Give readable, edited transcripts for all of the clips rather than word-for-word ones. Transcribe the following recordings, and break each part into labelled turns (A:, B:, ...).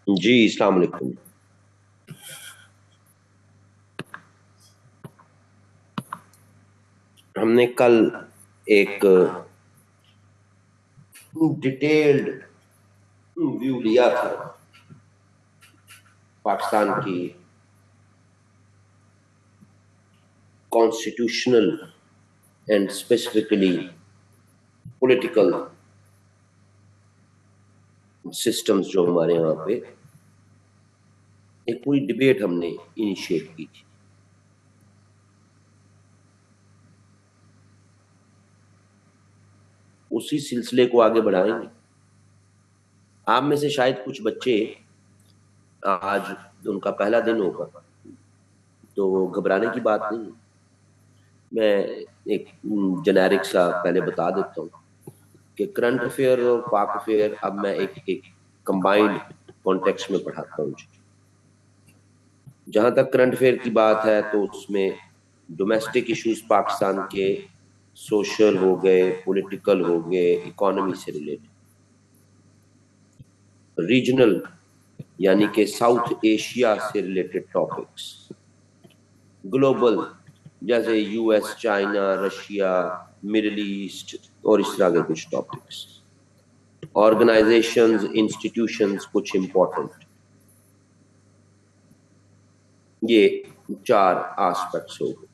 A: जी, अस्सलाम वालेकुम। हमने कल एक डिटेल्ड व्यू लिया था पाकिस्तान की constitutional and specifically political systems जो हमारे यहाँ पे, एक पूरी डिबेट हमने इनिशिएट की थी। उसी सिलसिले को आगे बढ़ाएंगे। आप में से शायद कुछ बच्चे, आज उनका पहला दिन होगा, तो घबराने की बात नहीं। मैं एक जेनेरिक सा पहले बता देता हूँ कि करंट अफेयर और पाक अफेयर अब मैं एक एक कंबाइंड कॉन्टेक्स्ट में पढ़ाता हूँ। जहां तक करंट अफेयर की बात है तो उसमें डोमेस्टिक इश्यूज पाकिस्तान के, सोशल हो गए, पॉलिटिकल हो गए, इकोनॉमी से रिलेटेड, रीजनल यानी कि साउथ एशिया से रिलेटेड टॉपिक्स, ग्लोबल जैसे US, China, Russia, middle east और इस तरह के कुछ टॉपिक्स, ऑर्गेनाइजेशंस, इंस्टीट्यूशंस कुछ इंपॉर्टेंट। ये चार एस्पेक्ट्स हो गए।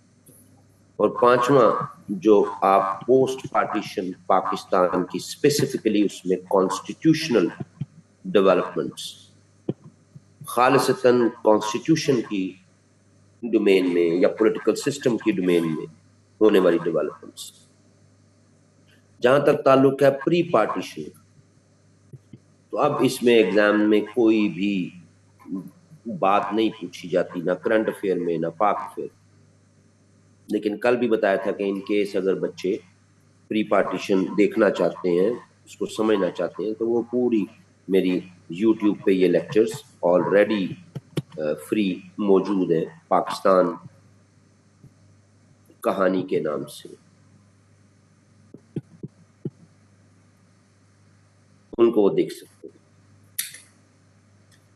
A: और पांचवा, जो आप पोस्ट पार्टीशन पाकिस्तान की स्पेसिफिकली उसमें कॉन्स्टिट्यूशनल डेवलपमेंट्स, खालिसतन कॉन्स्टिट्यूशन की डोमेन में या पॉलिटिकल सिस्टम की डोमेन में होने वाली डेवलपमेंट्स। जहां तक ताल्लुक है प्री पार्टीशन, तो अब इसमें एग्जाम में कोई भी बात नहीं पूछी जाती, ना करंट अफेयर में ना पाक अफेयर। लेकिन कल भी बताया था कि इन केस अगर बच्चे प्री पार्टीशन देखना चाहते हैं, उसको समझना चाहते हैं, तो वो पूरी मेरी यूट्यूब पे ये लेक्चर्स ऑलरेडी फ्री मौजूद है, पाकिस्तान कहानी के नाम से। उनको वो देख सकते हैं।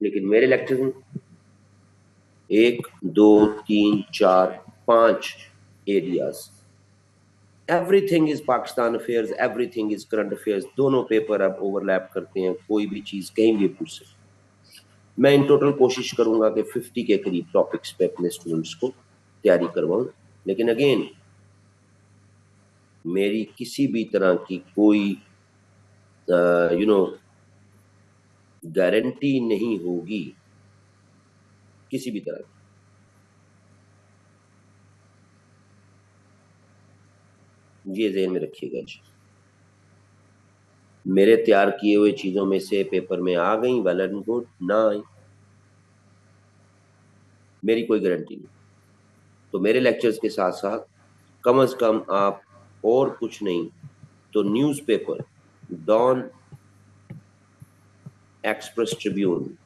A: लेकिन मेरे लेक्चर में 1, 2, 3, 4, 5 areas, everything is Pakistan affairs, everything is current affairs. दोनों पेपर अब ओवरलैप करते हैं, कोई भी चीज कहीं भी पूछ सकते। मैं इन टोटल कोशिश करूंगा कि 50 के करीब टॉपिक्स पे अपने स्टूडेंट्स को तैयारी करवाऊं। लेकिन अगेन, मेरी किसी भी तरह की कोई गारंटी नहीं होगी, किसी भी तरह की। ये ध्यान में रखिएगा जी। मेरे तैयार किए हुए चीजों में से पेपर में आ गई, वेल एंड गुड, ना आई, मेरी कोई गारंटी नहीं। तो मेरे लेक्चर्स के साथ साथ कम से कम आप और कुछ नहीं तो न्यूज़पेपर डॉन, एक्सप्रेस ट्रिब्यून,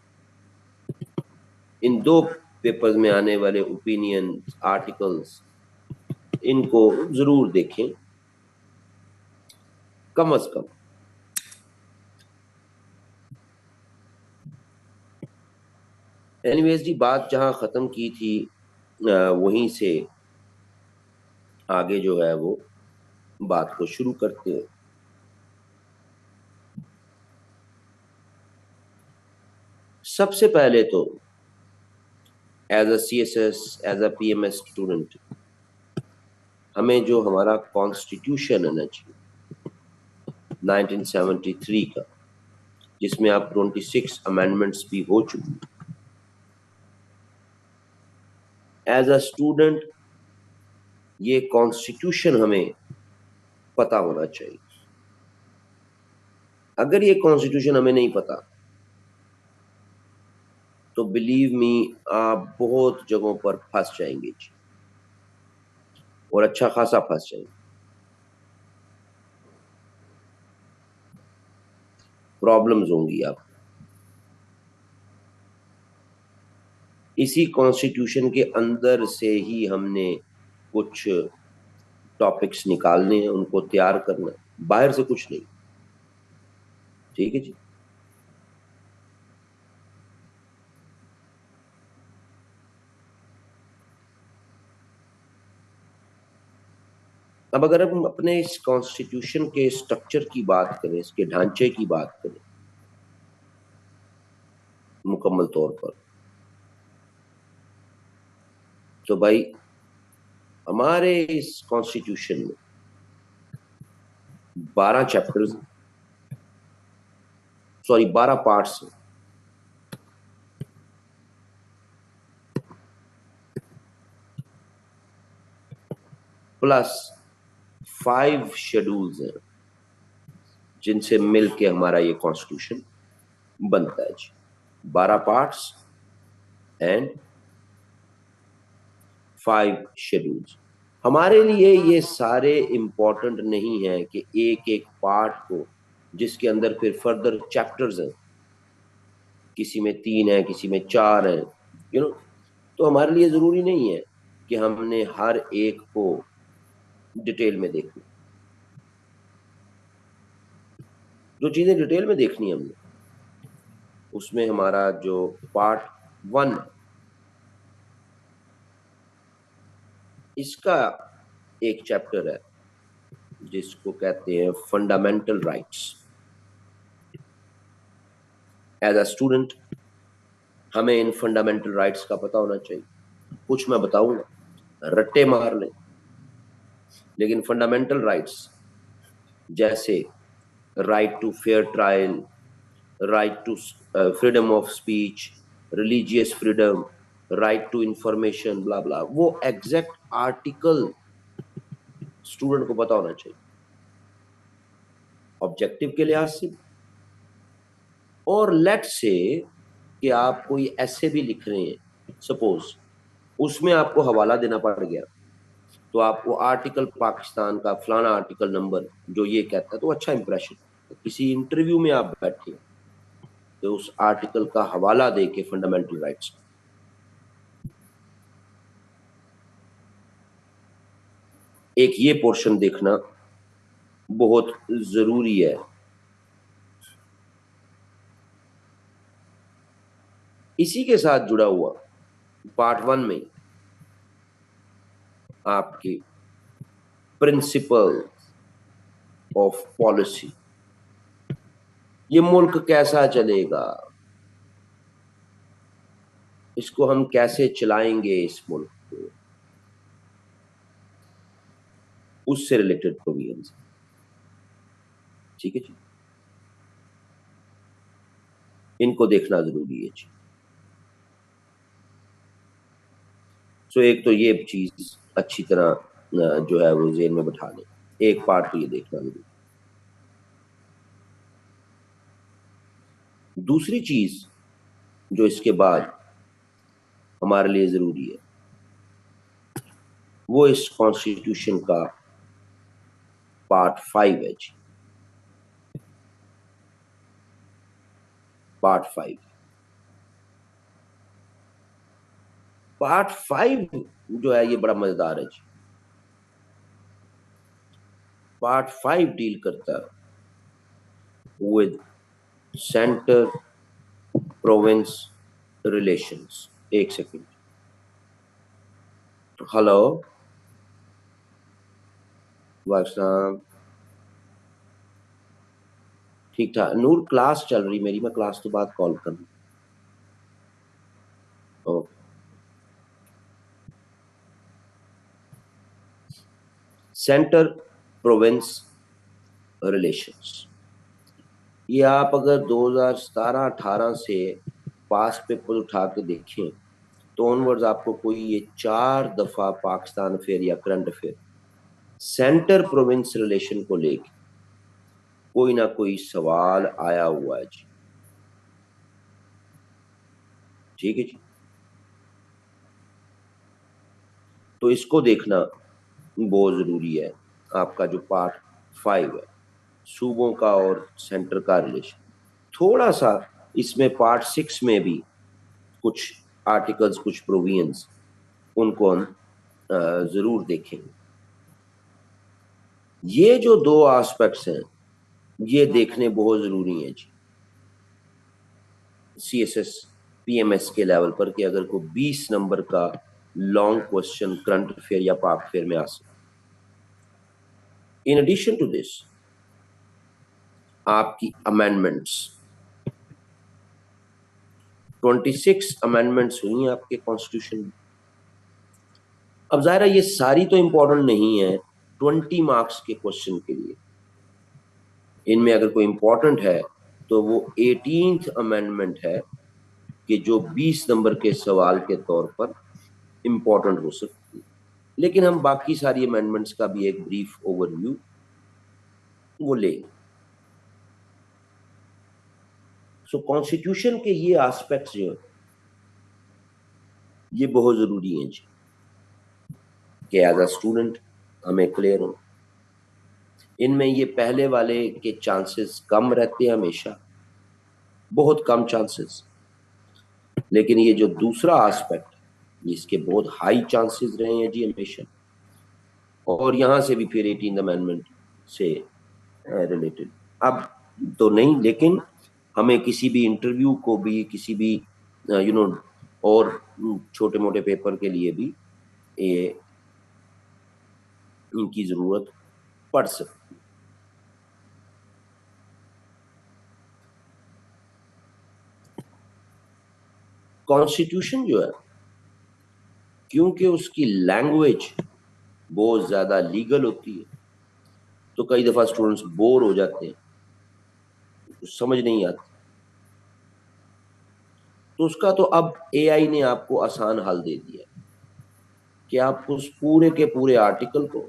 A: इन दो पेपर्स में आने वाले ओपिनियन आर्टिकल्स, इनको जरूर देखें कम से कम। एनीवेज जी, बात जहां खत्म की थी वहीं से आगे जो है वो बात को शुरू करते हैं। सबसे पहले तो as a CSS, as a PMS student, हमें जो हमारा कॉन्स्टिट्यूशन है ना जी, 1973 का, जिसमें आप 26 अमेंडमेंट्स भी हो चुकी, एज अ स्टूडेंट ये कॉन्स्टिट्यूशन हमें पता होना चाहिए। अगर ये कॉन्स्टिट्यूशन हमें नहीं पता तो बिलीव मी, आप बहुत जगहों पर फंस जाएंगे जी, और अच्छा खासा फंस जाएंगे। प्रॉब्लम्स होंगी आप। इसी कॉन्स्टिट्यूशन के अंदर से ही हमने कुछ टॉपिक्स निकालने हैं, उनको तैयार करना है, बाहर से कुछ नहीं। ठीक है जी। अब अगर हम अपने इस कॉन्स्टिट्यूशन के स्ट्रक्चर की बात करें, इसके ढांचे की बात करें मुकम्मल तौर पर, तो भाई हमारे इस कॉन्स्टिट्यूशन में 12 चैप्टर्स, सॉरी 12 पार्ट्स हैं। प्लस 5 शेड्यूल्स हैं जिनसे मिलके हमारा ये कॉन्स्टिट्यूशन बनता है जी। 12 पार्ट्स एंड 5 शेड्यूल्स। हमारे लिए ये सारे इंपॉर्टेंट नहीं है कि एक एक पार्ट को, जिसके अंदर फिर फर्दर चैप्टर्स हैं, किसी में 3 है, किसी में 4 है, तो हमारे लिए जरूरी नहीं है कि हमने हर एक को डिटेल में देखना। जो चीजें डिटेल में देखनी है हमने, उसमें हमारा जो पार्ट 1 है, इसका एक चैप्टर है जिसको कहते हैं fundamental rights. As a student हमें इन फंडामेंटल राइट्स का पता होना चाहिए। कुछ मैं बताऊंगा, रट्टे मार लें, लेकिन फंडामेंटल राइट्स जैसे right to fair trial, right to freedom of speech, religious freedom, right to information, blah blah, वो एग्जैक्ट आर्टिकल स्टूडेंट को पता होना चाहिए ऑब्जेक्टिव के लिहाज से। और लेट से कि आप कोई ऐसे भी लिख रहे हैं, सपोज उसमें आपको हवाला देना पड़ गया, तो आपको आर्टिकल पाकिस्तान का फलाना आर्टिकल नंबर जो ये कहता है, तो अच्छा इंप्रेशन। किसी इंटरव्यू में आप बैठे तो उस आर्टिकल का हवाला दे के फंडामेंटल राइट्स, एक ये पोर्शन देखना बहुत जरूरी है। इसी के साथ जुड़ा हुआ पार्ट 1 में आपकी प्रिंसिपल ऑफ पॉलिसी, ये मुल्क कैसा चलेगा, इसको हम कैसे चलाएंगे इस मुल्क को, उससे रिलेटेड प्रोविजंस। ठीक है जी, इनको देखना जरूरी है जी। सो एक तो ये चीज अच्छी तरह जो है वो जेन में बैठा लें, एक पार्ट तो ये देखना जरूरी। दूसरी चीज जो इसके बाद हमारे लिए जरूरी है, वो इस कॉन्स्टिट्यूशन का पार्ट 5 है जी। पार्ट 5, पार्ट 5 जो है ये बड़ा मजेदार है जी। पार्ट 5 डील करता है विद सेंटर प्रोविंस रिलेशंस। एक सेकंड, हेलो वालेकुम, ठीक ठाक नूर, क्लास चल रही मेरी, मैं क्लास के बाद कॉल करूँ। सेंटर प्रोविंस रिलेशंस, ये आप अगर 2017-18 से पास पेपर उठा के देखें तो ऑनवर्ड्स आपको कोई ये 4 दफा पाकिस्तान अफेयर या current affair centre province relation को लेके कोई ना कोई सवाल आया हुआ है जी। ठीक है जी, तो इसको देखना बहुत जरूरी है। आपका जो पार्ट 5 है, सूबों का और सेंटर का रिलेशन, थोड़ा सा इसमें पार्ट 6 में भी कुछ आर्टिकल्स, कुछ प्रोविजंस, उनको हम जरूर देखेंगे। ये जो 2 एस्पेक्ट्स हैं ये देखने बहुत जरूरी है जी CSS PMS के लेवल पर, कि अगर कोई 20 नंबर का लॉन्ग क्वेश्चन करंट अफेयर या पाक अफेयर में आ सकता। इन एडिशन टू दिस आपकी अमेंडमेंट्स 26 अमेंडमेंट्स हुई हैं आपके कॉन्स्टिट्यूशन में। अब जाहिर है ये सारी तो इंपॉर्टेंट नहीं है 20 मार्क्स के क्वेश्चन के लिए। इनमें अगर कोई इंपॉर्टेंट है तो वो 18th अमेंडमेंट है कि जो 20 नंबर के सवाल के तौर पर इंपॉर्टेंट हो सकती है। लेकिन हम बाकी सारी अमेंडमेंट्स का भी एक ब्रीफ ओवरव्यू वो ले। सो कॉन्स्टिट्यूशन के ये एस्पेक्ट्स जो ये बहुत जरूरी हैं जी कि एज अ स्टूडेंट हमें क्लियर हो। इनमें ये पहले वाले के चांसेस कम रहते हैं हमेशा, बहुत कम चांसेस, लेकिन ये जो दूसरा एस्पेक्ट इसके बहुत हाई चांसेस रहे हैं जी हमेशा। और यहां से भी फिर 18th अमेंडमेंट से रिलेटेड अब तो नहीं, लेकिन हमें किसी भी इंटरव्यू को भी, किसी भी और छोटे मोटे पेपर के लिए भी ये इनकी जरूरत पड़ सकती है। कॉन्स्टिट्यूशन जो है, क्योंकि उसकी लैंग्वेज बहुत ज्यादा लीगल होती है, तो कई दफा स्टूडेंट्स बोर हो जाते हैं, समझ नहीं आती। तो उसका तो अब एआई ने आपको आसान हल दे दिया कि आप उस पूरे के पूरे आर्टिकल को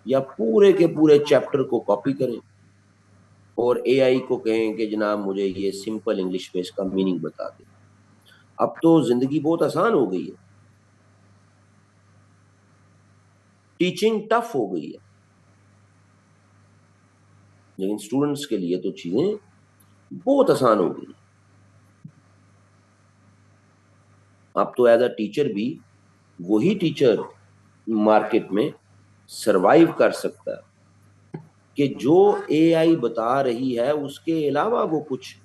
A: या पूरे के पूरे चैप्टर को कॉपी करें और एआई को कहें कि जनाब मुझे ये सिंपल इंग्लिश में इसका मीनिंग बता दे। अब तो जिंदगी बहुत आसान हो गई है, टीचिंग टफ हो गई है, लेकिन स्टूडेंट्स के लिए तो चीजें बहुत आसान हो गई। अब तो एज अ टीचर भी वही टीचर मार्केट में सरवाइव कर सकता है कि जो एआई बता रही है उसके अलावा वो कुछ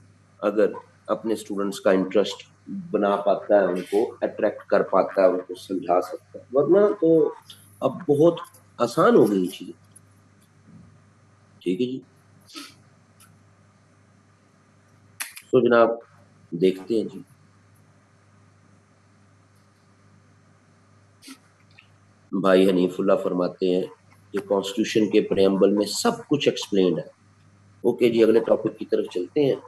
A: अगर अपने स्टूडेंट्स का इंटरेस्ट बना पाता है, उनको अट्रैक्ट कर पाता है, उनको समझा सकता है। वरना तो अब बहुत आसान हो गई चीजें। ठीक है जी, तो जनाब देखते हैं जी। भाई हनीफुल्लाह फरमाते हैं कि कॉन्स्टिट्यूशन के प्रेम्बल में सब कुछ एक्सप्लेन्ड है। ओके जी, अगले टॉपिक की तरफ चलते हैं।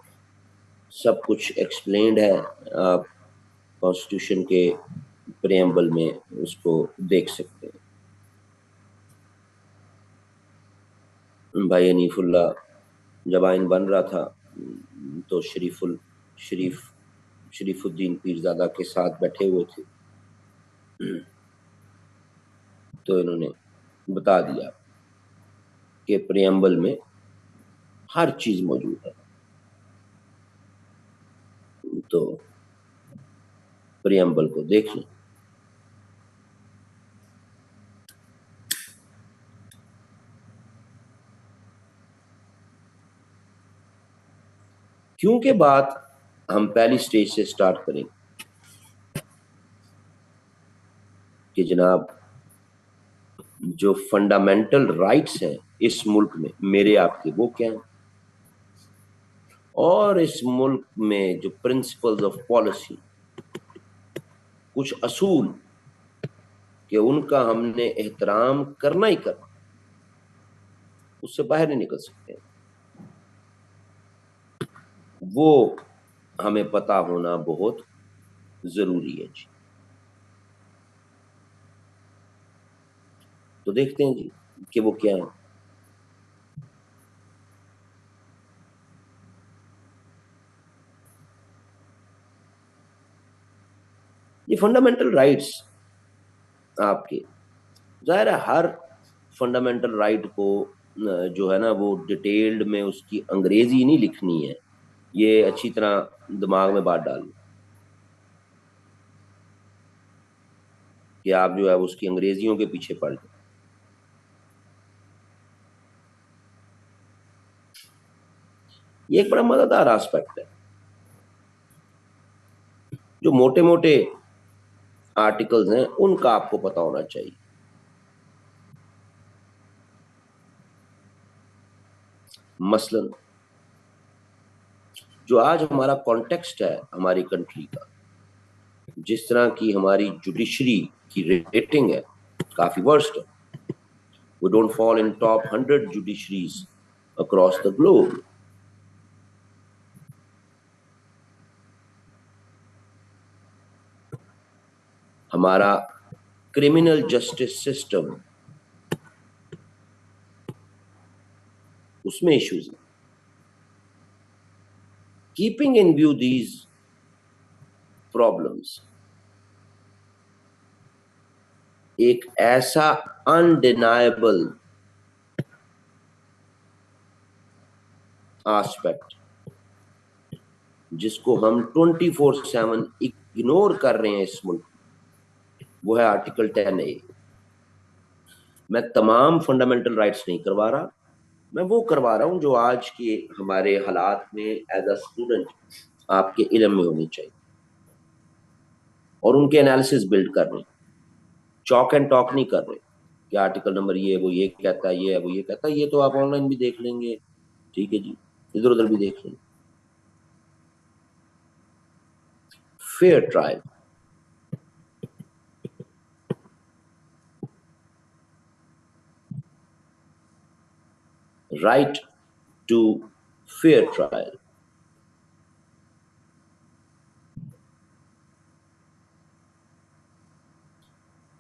A: सब कुछ एक्सप्लेन्ड है, आप कॉन्स्टिट्यूशन के प्रेम्बल में उसको देख सकते हैं। भाई हनीफुल्लाह जब आइन बन रहा था तो शरीफ शरीफुद्दीन पीरजादा के साथ बैठे हुए थे, तो इन्होंने बता दिया कि प्रेम्बल में हर चीज मौजूद है। तो प्रेम्बल को देख लें। क्यों के बात हम पहली स्टेज से स्टार्ट करेंगे कि जनाब जो फंडामेंटल राइट्स हैं इस मुल्क में मेरे आपके, वो क्या है, और इस मुल्क में जो प्रिंसिपल्स ऑफ पॉलिसी, कुछ असूल कि उनका हमने एहतराम करना ही करना, उससे बाहर नहीं निकल सकते। वो हमें पता होना बहुत जरूरी है जी। तो देखते हैं जी कि वो क्या है। ये फंडामेंटल राइट्स आपके, जाहिर है हर फंडामेंटल राइट को जो है ना वो डिटेल्ड में उसकी अंग्रेजी नहीं लिखनी है, ये अच्छी तरह दिमाग में बात डाल कि आप जो है उसकी अंग्रेजियों के पीछे पड़ जाए। ये एक बड़ा मजेदार एस्पेक्ट है। जो मोटे मोटे आर्टिकल्स हैं उनका आपको पता होना चाहिए। मसलन जो आज हमारा कॉन्टेक्स्ट है हमारी कंट्री का, जिस तरह की हमारी जुडिशरी की रेटिंग है, काफी वर्स्ट है. We don't fall in top 100 judiciaries across the globe. हमारा क्रिमिनल जस्टिस सिस्टम, उसमें इश्यूज हैं. Keeping in view these problems, एक ऐसा अनडिनाएबल एस्पेक्ट जिसको हम 24/7 इग्नोर कर रहे हैं इस मुल्क, वो है आर्टिकल 10A. मैं तमाम फंडामेंटल राइट्स नहीं करवा रहा, मैं वो करवा रहा हूं जो आज के हमारे हालात में एज अ स्टूडेंट आपके इल्म में होनी चाहिए, और उनके एनालिसिस बिल्ड कर रहे हैं. चॉक एंड टॉक नहीं कर रहे कि आर्टिकल नंबर ये वो ये कहता है, ये है वो ये कहता है. ये तो आप ऑनलाइन भी देख लेंगे, ठीक है जी, इधर उधर भी देख लेंगे. Fair trial, right to fair trial.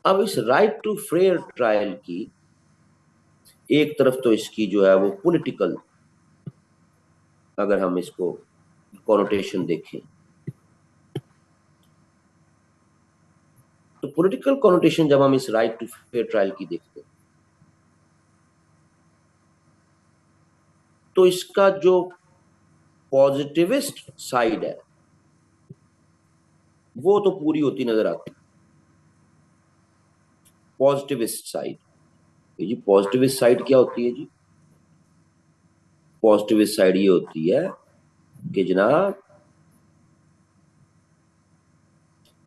A: अब इस राइट टू फेयर ट्रायल की एक तरफ तो इसकी जो है वो पॉलिटिकल, अगर हम इसको कॉनोटेशन देखें तो पॉलिटिकल कॉनोटेशन जब हम इस राइट टू फेयर ट्रायल की देखते हैं तो इसका जो पॉजिटिविस्ट साइड है वो तो पूरी होती नजर आती. पॉजिटिविस्ट साइड, ये जी पॉजिटिविस्ट साइड क्या होती है जी? पॉजिटिविस्ट साइड ये होती है कि जनाब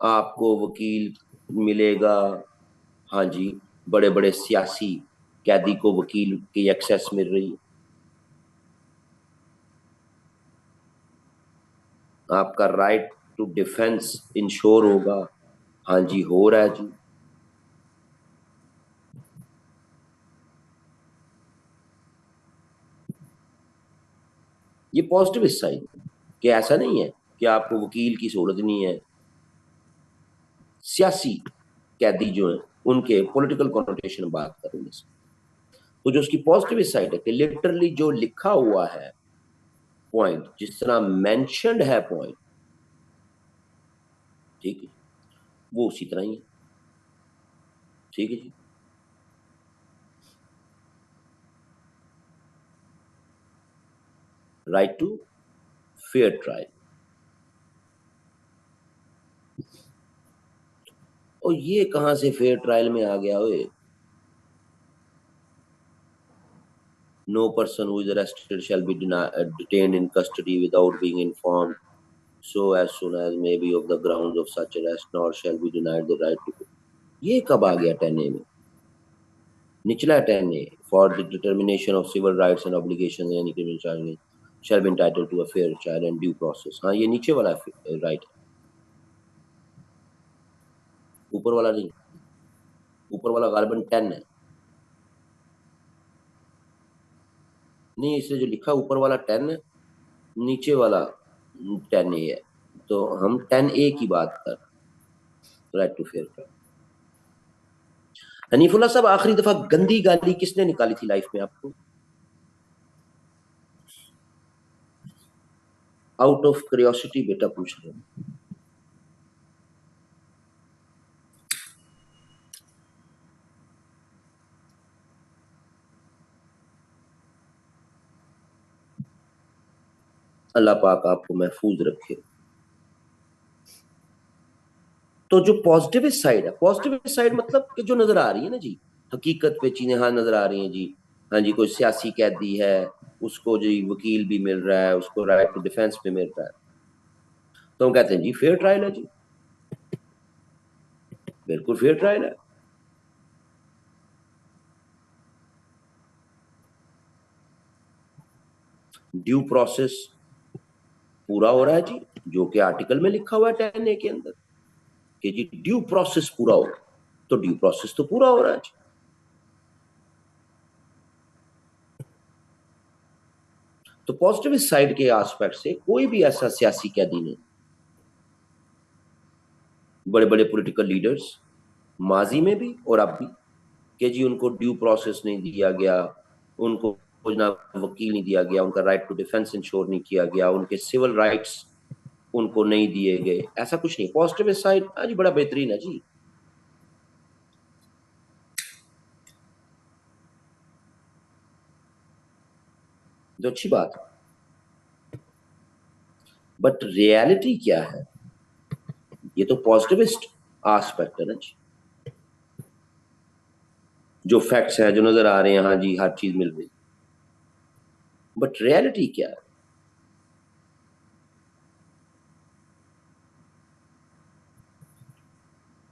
A: आपको वकील मिलेगा, हाँ जी, बड़े बड़े सियासी कैदी को वकील की एक्सेस मिल रही है, आपका राइट टू डिफेंस इंश्योर होगा, हाँ जी हो रहा है जी. ये पॉजिटिव साइड कि ऐसा नहीं है कि आपको वकील की सहूलत नहीं है. सियासी कैदी जो है उनके पॉलिटिकल कॉन्नोटेशन बात करेंगे, तो जो उसकी पॉजिटिव साइड है कि लिटरली जो लिखा हुआ है पॉइंट, जिस तरह मेंशन्ड है पॉइंट, ठीक है, वो उसी तरह ही है. ठीक है जी. Right to fair trial. और ये कहां से फेयर ट्रायल में आ गया हुए? No person who is arrested shall be detained in custody without being informed so as soon as may be of the grounds of such arrest, nor shall be denied the right to. ये कब आ गया 10A में? निचला 10A, for the determination of civil rights and obligations in any criminal charge shall be entitled to a fair trial and due process. हाँ, ये नीचे वाला right है, ऊपर वाला नहीं. ऊपर वाला गालिबन 10 है. नहीं, इसलिए जो लिखा ऊपर वाला 10 है, नीचे वाला 10A है. तो हम 10A की बात कर, right to fair trial. Hanifullah साहब, आखिरी दफा गंदी गाली किसने निकाली थी लाइफ में आपको? आउट ऑफ क्यूरियोसिटी बेटा पूछ रहे हैं. अल्लाह पाक आपको महफूज रखे. तो जो पॉजिटिव साइड है, पॉजिटिव साइड मतलब कि जो नजर आ रही है ना जी, हकीकत पे चीजें हाँ नजर आ रही हैं जी. हाँ जी, कोई सियासी कैदी है, उसको जी वकील भी मिल रहा है, उसको राइट टू डिफेंस भी मिल रहा है, तो हम कहते हैं जी फेयर ट्रायल है जी, बिल्कुल फेयर ट्रायल है. ड्यू प्रोसेस पूरा हो रहा है जी, जो कि आर्टिकल में लिखा हुआ है 10A के अंदर कि जी ड्यू प्रोसेस पूरा हो, तो ड्यू प्रोसेस तो पूरा हो रहा है जी। तो पॉजिटिव साइड के एस्पेक्ट से कोई भी ऐसा सियासी कैदी नहीं, बड़े बड़े पॉलिटिकल लीडर्स माजी में भी और अब भी, कि जी उनको ड्यू प्रोसेस नहीं दिया गया, उनको ना वकील नहीं दिया गया, उनका राइट टू डिफेंस इंश्योर नहीं किया गया, उनके सिविल राइट्स उनको नहीं दिए गए, ऐसा कुछ नहीं। पॉजिटिव साइड आज बड़ा बेहतरीन है जी। जो अच्छी बात है, बट रियलिटी क्या है, ये तो पॉजिटिविस्ट एस्पेक्ट है ना जी। जो फैक्ट्स है, जो नजर आ रहे हैं, हाँ जी हर चीज मिल रही, बट रियलिटी क्या है?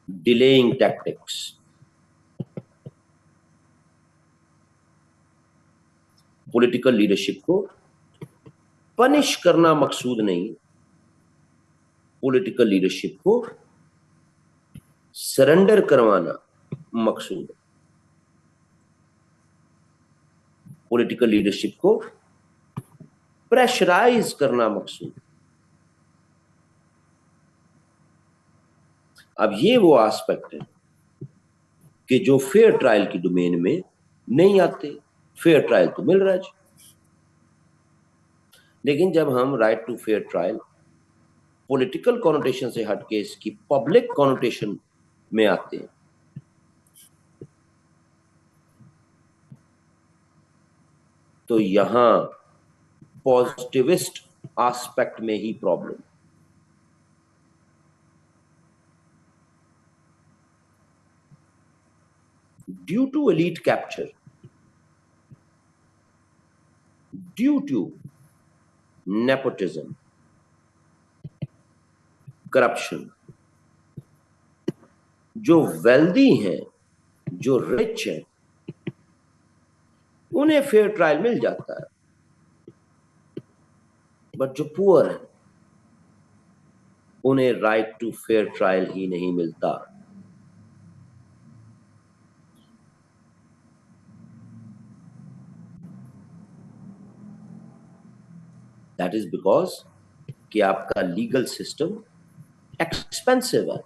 A: डिलेइंग टैक्टिक्स, पॉलिटिकल लीडरशिप को पनिश करना मकसूद नहीं, पॉलिटिकल लीडरशिप को सरेंडर करवाना मकसूद है। पॉलिटिकल लीडरशिप को प्रेशराइज करना मकसूद। अब ये वो एस्पेक्ट है कि जो फेयर ट्रायल की डोमेन में नहीं आते। फेयर ट्रायल तो मिल रहा है, लेकिन जब हम right to fair trial political connotation से हटके इसकी पब्लिक कॉनोटेशन में आते हैं, तो यहां पॉजिटिविस्ट एस्पेक्ट में ही problem. Due to elite capture, due to nepotism, corruption, जो वेल्दी हैं, जो रिच हैं, उन्हें फेयर ट्रायल मिल जाता है, बट जो पुअर है उन्हें राइट टू फेयर ट्रायल ही नहीं मिलता। दैट इज बिकॉज कि आपका लीगल सिस्टम एक्सपेंसिव है।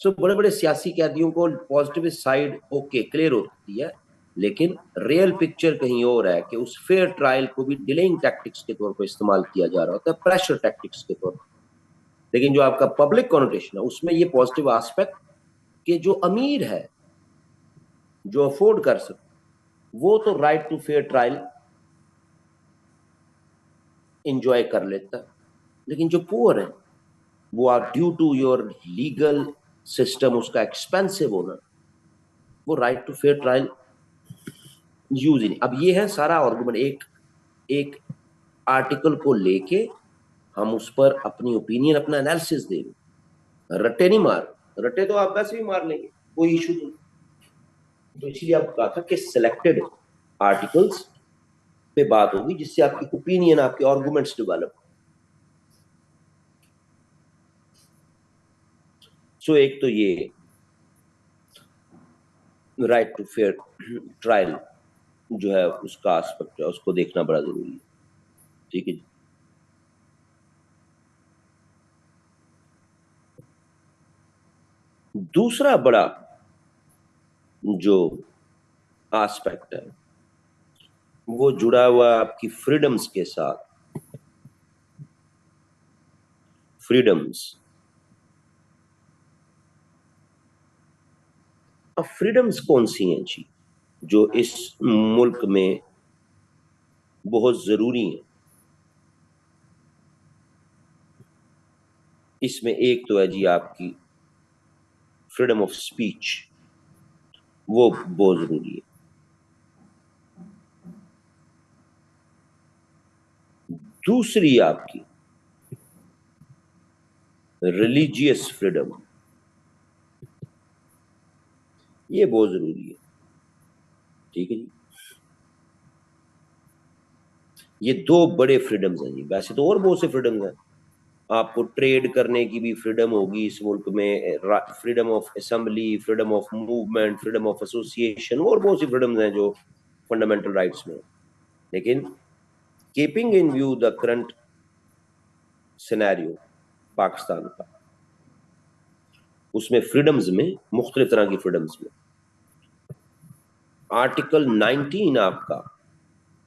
A: सो बड़े बड़े सियासी कैदियों को पॉजिटिव साइड ओके क्लियर होती है, लेकिन रियल पिक्चर कहीं और है कि उस फेयर ट्रायल को भी डिलेइंग टैक्टिक्स के तौर पर इस्तेमाल किया जा रहा होता है, प्रेशर टैक्टिक्स के तौर पर। लेकिन जो आपका पब्लिक कॉनोटेशन है उसमें ये पॉजिटिव एस्पेक्ट कि जो अमीर है, जो अफोर्ड कर सकते, वो तो right to fair trial enjoy कर लेता है, लेकिन जो पुअर है वो आप due to your legal system, उसका एक्सपेंसिव होना, वो right to fair trial use ही नहीं। अब ये है सारा आर्गुमेंट, एक एक आर्टिकल को लेके हम उस पर अपनी ओपिनियन, अपना एनालिसिस देंगे, रट्टे नहीं मार। रट्टे तो आप वैसे भी मार लेंगे, कोई इशू नहीं। तो इसलिए आपको कहा था कि सिलेक्टेड आर्टिकल्स पे बात होगी जिससे आपकी ओपिनियन, आपके आर्गुमेंट्स डेवलप। सो एक तो ये राइट टू फेयर ट्रायल जो है उसका एस्पेक्ट है, उसको देखना बड़ा जरूरी है। ठीक है जी। दूसरा बड़ा जो एस्पेक्ट है वो जुड़ा हुआ आपकी फ्रीडम्स के साथ। फ्रीडम्स, अब फ्रीडम्स कौन सी हैं जी जो इस मुल्क में बहुत जरूरी है? इसमें एक तो है जी आपकी फ्रीडम ऑफ स्पीच, वो बहुत जरूरी है। दूसरी आपकी रिलीजियस फ्रीडम, ये बहुत जरूरी है। ठीक है जी। ये दो बड़े फ्रीडम्स हैं जी। वैसे तो और बहुत से फ्रीडम्स हैं, आपको ट्रेड करने की भी फ्रीडम होगी इस मुल्क में, freedom of assembly, freedom of movement, freedom of association, और बहुत सी फ्रीडम्स हैं जो फंडामेंटल राइट्स में। लेकिन keeping in view the current scenario Pakistan का, उसमें फ्रीडम्स में मुख्तलिफ तरह की फ्रीडम्स में आर्टिकल 19 आपका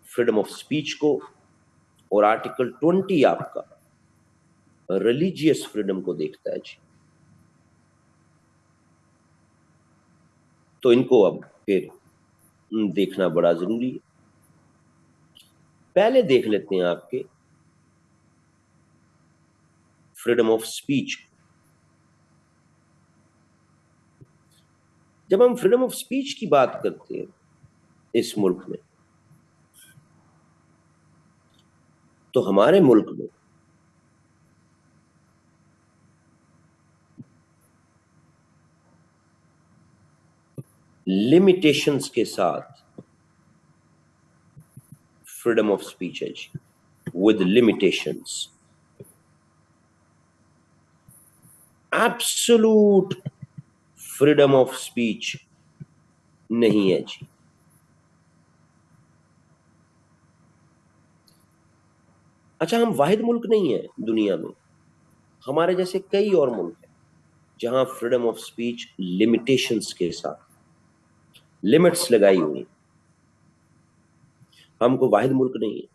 A: फ्रीडम ऑफ स्पीच को, और आर्टिकल 20 आपका रिलीजियस फ्रीडम को देखता है जी। तो इनको अब फिर देखना बड़ा जरूरी है। पहले देख लेते हैं आपके फ्रीडम ऑफ स्पीच। जब हम फ्रीडम ऑफ स्पीच की बात करते हैं इस मुल्क में, तो हमारे मुल्क में लिमिटेशंस के साथ फ्रीडम ऑफ स्पीच है जी, with limitations. Absolute freedom of speech नहीं है जी। अच्छा, हम वाहिद मुल्क नहीं है दुनिया में, हमारे जैसे कई और मुल्क हैं जहां फ्रीडम ऑफ स्पीच लिमिटेशंस के साथ, लिमिट्स लगाई हुई। हमको वाहिद मुल्क नहीं है।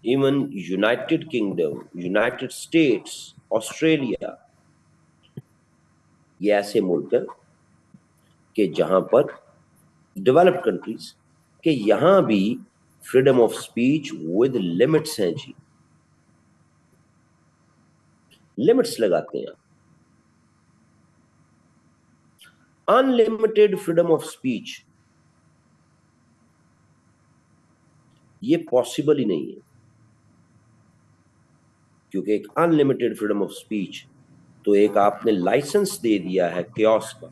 A: Even United kingdom, United states, Australia, ये ऐसे मुल्क हैं कि जहां पर डेवलप्ड कंट्रीज के यहां भी freedom of speech with limits हैं जी। लिमिट्स लगाते हैं। अनलिमिटेड फ्रीडम ऑफ स्पीच ये पॉसिबल ही नहीं है, क्योंकि एक अनलिमिटेड फ्रीडम ऑफ स्पीच तो एक आपने लाइसेंस दे दिया है क्योस का,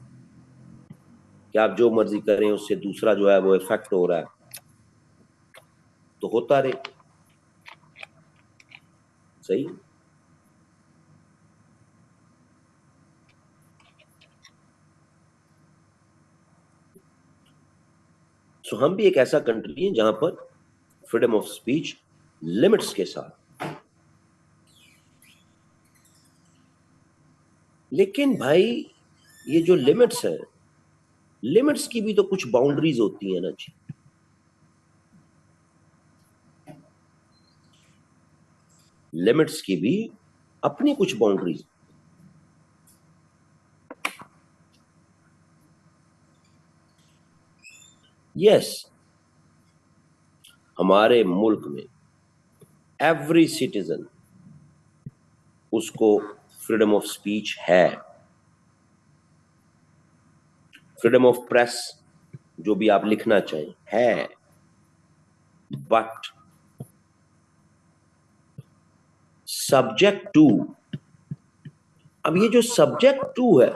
A: कि आप जो मर्जी करें, उससे दूसरा जो है वो इफेक्ट हो रहा है, तो होता रहे। सही। सो हम भी एक ऐसा कंट्री है जहां पर फ्रीडम ऑफ स्पीच लिमिट्स के साथ। लेकिन भाई, ये जो लिमिट्स है, लिमिट्स की भी तो कुछ बाउंड्रीज होती है ना जी। लिमिट्स की भी अपनी कुछ बाउंड्रीज। यस, हमारे मुल्क में एवरी सिटीजन, उसको फ्रीडम ऑफ स्पीच है। फ्रीडम ऑफ प्रेस, जो भी आप लिखना चाहें, है। बट सब्जेक्ट टू, अब ये जो सब्जेक्ट टू है,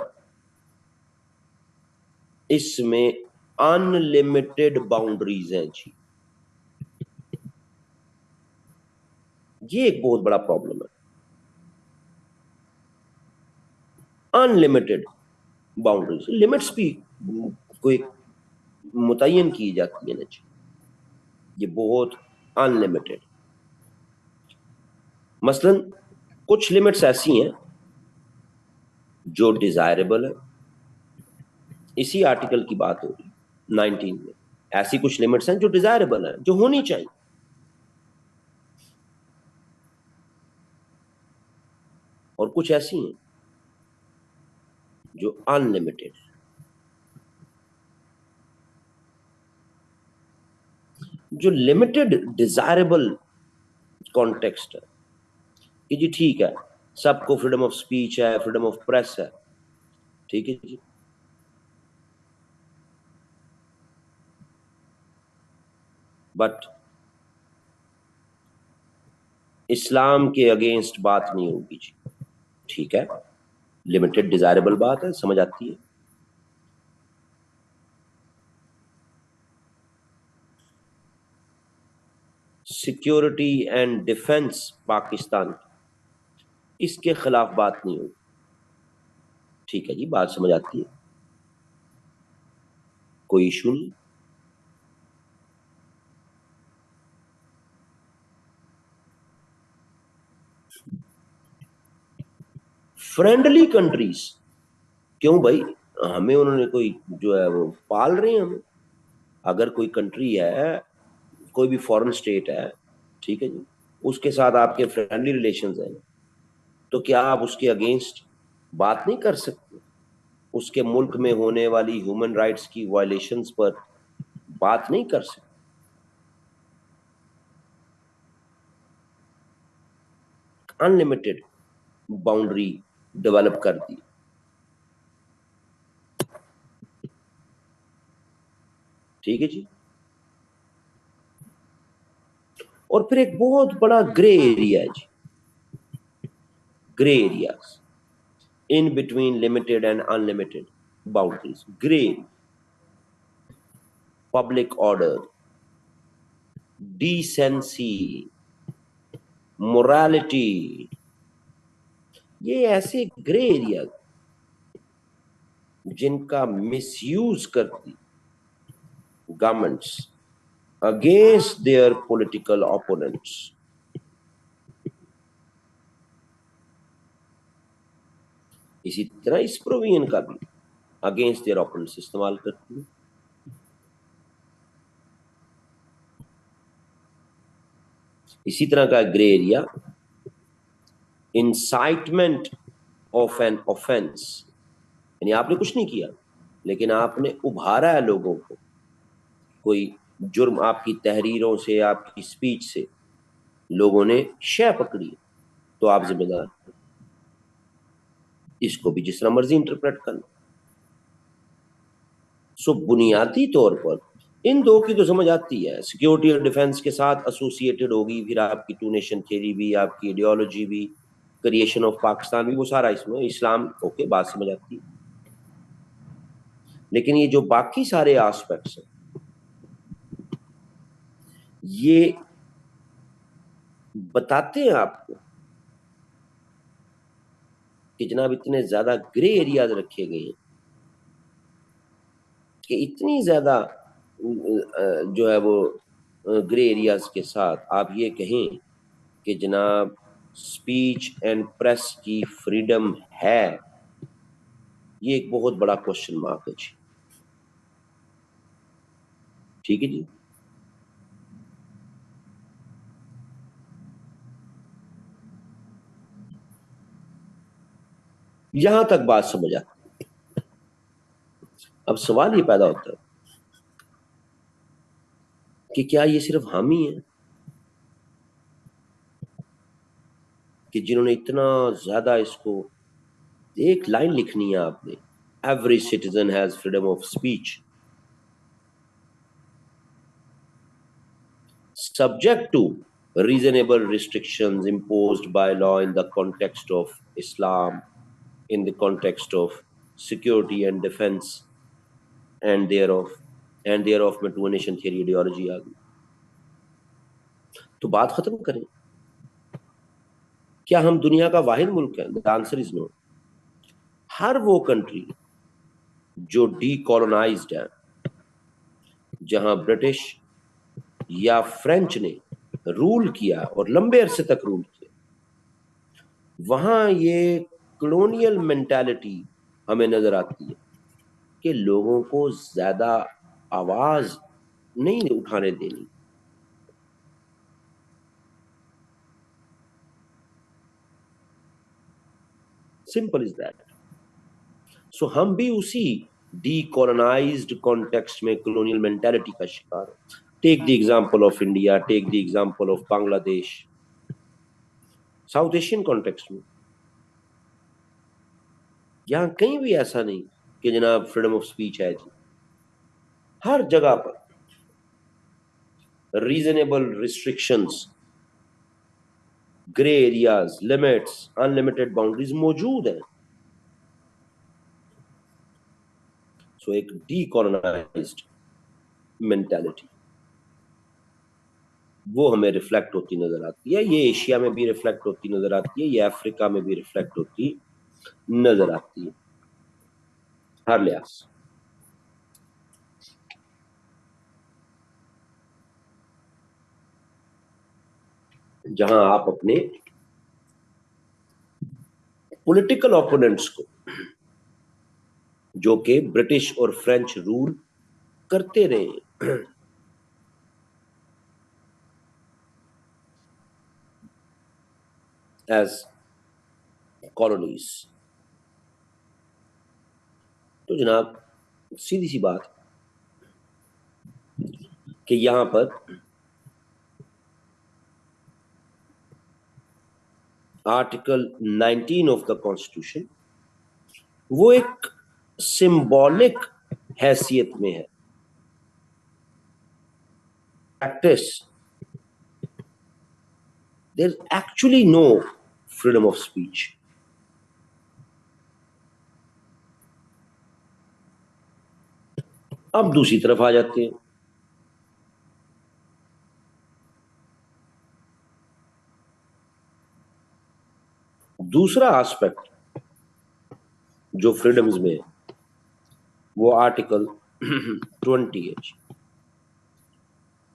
A: इसमें अनलिमिटेड बाउंड्रीज हैं जी। ये एक बहुत बड़ा प्रॉब्लम है। अनलिमिटेड बाउंड्रीज, लिमिट्स भी कोई मुतय्यन की जाती है ना जी। ये बहुत अनलिमिटेड। मसलन कुछ लिमिट्स ऐसी हैं जो डिजायरेबल है, इसी आर्टिकल की बात हो रही 19 में। ऐसी कुछ लिमिट्स हैं जो डिजायरेबल हैं, जो होनी चाहिए, और कुछ ऐसी हैं जो अनलिमिटेड। जो लिमिटेड डिजायरेबल कॉन्टेक्स्ट है कि जी ठीक है, सबको फ्रीडम ऑफ स्पीच है, फ्रीडम ऑफ प्रेस है, ठीक है जी। बट इस्लाम के अगेंस्ट बात नहीं होगी जी। ठीक है, लिमिटेड डिजायरेबल बात है, समझ आती है। सिक्योरिटी एंड डिफेंस पाकिस्तान, इसके खिलाफ बात नहीं होगी। ठीक है जी, बात समझ आती है, कोई इशू नहीं। फ्रेंडली कंट्रीज, क्यों भाई, हमें उन्होंने कोई जो है वो पाल रहे हैं हमें। अगर कोई कंट्री है, कोई भी फॉरेन स्टेट है, ठीक है जी, उसके साथ आपके फ्रेंडली रिलेशंस हैं, तो क्या आप उसके अगेंस्ट बात नहीं कर सकते? उसके मुल्क में होने वाली ह्यूमन राइट्स की वायलेशंस पर बात नहीं कर सकते? अनलिमिटेड बाउंड्री डेवलप कर दी, ठीक है जी। और फिर एक बहुत बड़ा ग्रे एरिया है जी, grey areas in between limited and unlimited boundaries. Grey, public order, decency, morality, ये ऐसे ग्रे एरिया जिनका मिसयूज करती governments against their political opponents. इसी तरह इस प्रोविजन का भी अगेंस्ट देयर ओपोनेंट्स इस्तेमाल करती है। इसी तरह का grey area, incitement of an offence, यानी आपने कुछ नहीं किया लेकिन आपने उभारा है लोगों को, कोई जुर्म आपकी तहरीरों से, आपकी स्पीच से लोगों ने शय पकड़ी, तो आप जिम्मेदार। इसको भी जिस तरह मर्जी इंटरप्रेट कर लो। सो बुनियादी तौर पर इन दो की तो समझ आती है, सिक्योरिटी और डिफेंस के साथ एसोसिएटेड होगी, फिर आपकी टू नेशन थ्योरी भी, आपकी आइडियोलॉजी भी, क्रिएशन ऑफ पाकिस्तान भी, वो सारा इसमें, इस्लाम, ओके, बात समझ आती है। लेकिन ये जो बाकी सारे एस्पेक्ट्स हैं, ये बताते हैं आपको कि जनाब इतने ज्यादा ग्रे एरियाज रखे गए हैं कि इतनी ज्यादा जो है वो ग्रे एरियाज के साथ आप ये कहें कि जनाब स्पीच एंड प्रेस की फ्रीडम है, ये एक बहुत बड़ा क्वेश्चन मार्क है जी। ठीक है जी। यहां तक बात समझ आती। अब सवाल ये पैदा होता है कि क्या ये सिर्फ हम ही हैं कि जिन्होंने इतना ज्यादा इसको, एक लाइन लिखनी है आपने, every citizen has freedom of speech subject to reasonable restrictions imposed by law in the context of Islam, in the context of security and defense, and thereof में टू नेशन थियरी आइडियोलॉजी आ गई। तो बात खत्म करें, क्या हम दुनिया का वाहिद मुल्क है? The answer is no. हर वो कंट्री जो डीकोलोनाइज्ड है, जहां ब्रिटिश या फ्रेंच ने रूल किया और लंबे अरसे तक रूल किया, वहां ये कॉलोनियल मेंटालिटी हमें नजर आती है कि लोगों को ज्यादा आवाज नहीं उठाने देनी। Simple is that. सो हम भी उसी डीकोलोनाइज्ड कॉन्टेक्स्ट में कॉलोनियल मेंटालिटी का शिकार है। Take the example of India, take the example of Bangladesh, South Asian context में यहां कहीं भी ऐसा नहीं कि जनाब फ्रीडम ऑफ स्पीच है जी। हर जगह पर reasonable restrictions, grey areas, limits, unlimited boundaries मौजूद है। सो एक डीकोलोनाइज्ड मेंटालिटी। वो हमें रिफ्लेक्ट होती नजर आती है। ये एशिया में भी रिफ्लेक्ट होती नजर आती है, ये अफ्रीका में भी रिफ्लेक्ट होती नजर आती है, हर लिहाज से। जहां आप अपने पॉलिटिकल ओपोनेंट्स को, जो कि ब्रिटिश और फ्रेंच रूल करते रहे एज कॉलोनीज, तो जनाब सीधी सी बात कि यहां पर आर्टिकल 19 ऑफ द कॉन्स्टिट्यूशन वो एक सिंबॉलिक हैसियत में है। Practice there is actually no freedom of speech. अब दूसरी तरफ आ जाते हैं। दूसरा एस्पेक्ट जो फ्रीडम्स में है वो आर्टिकल 20 है,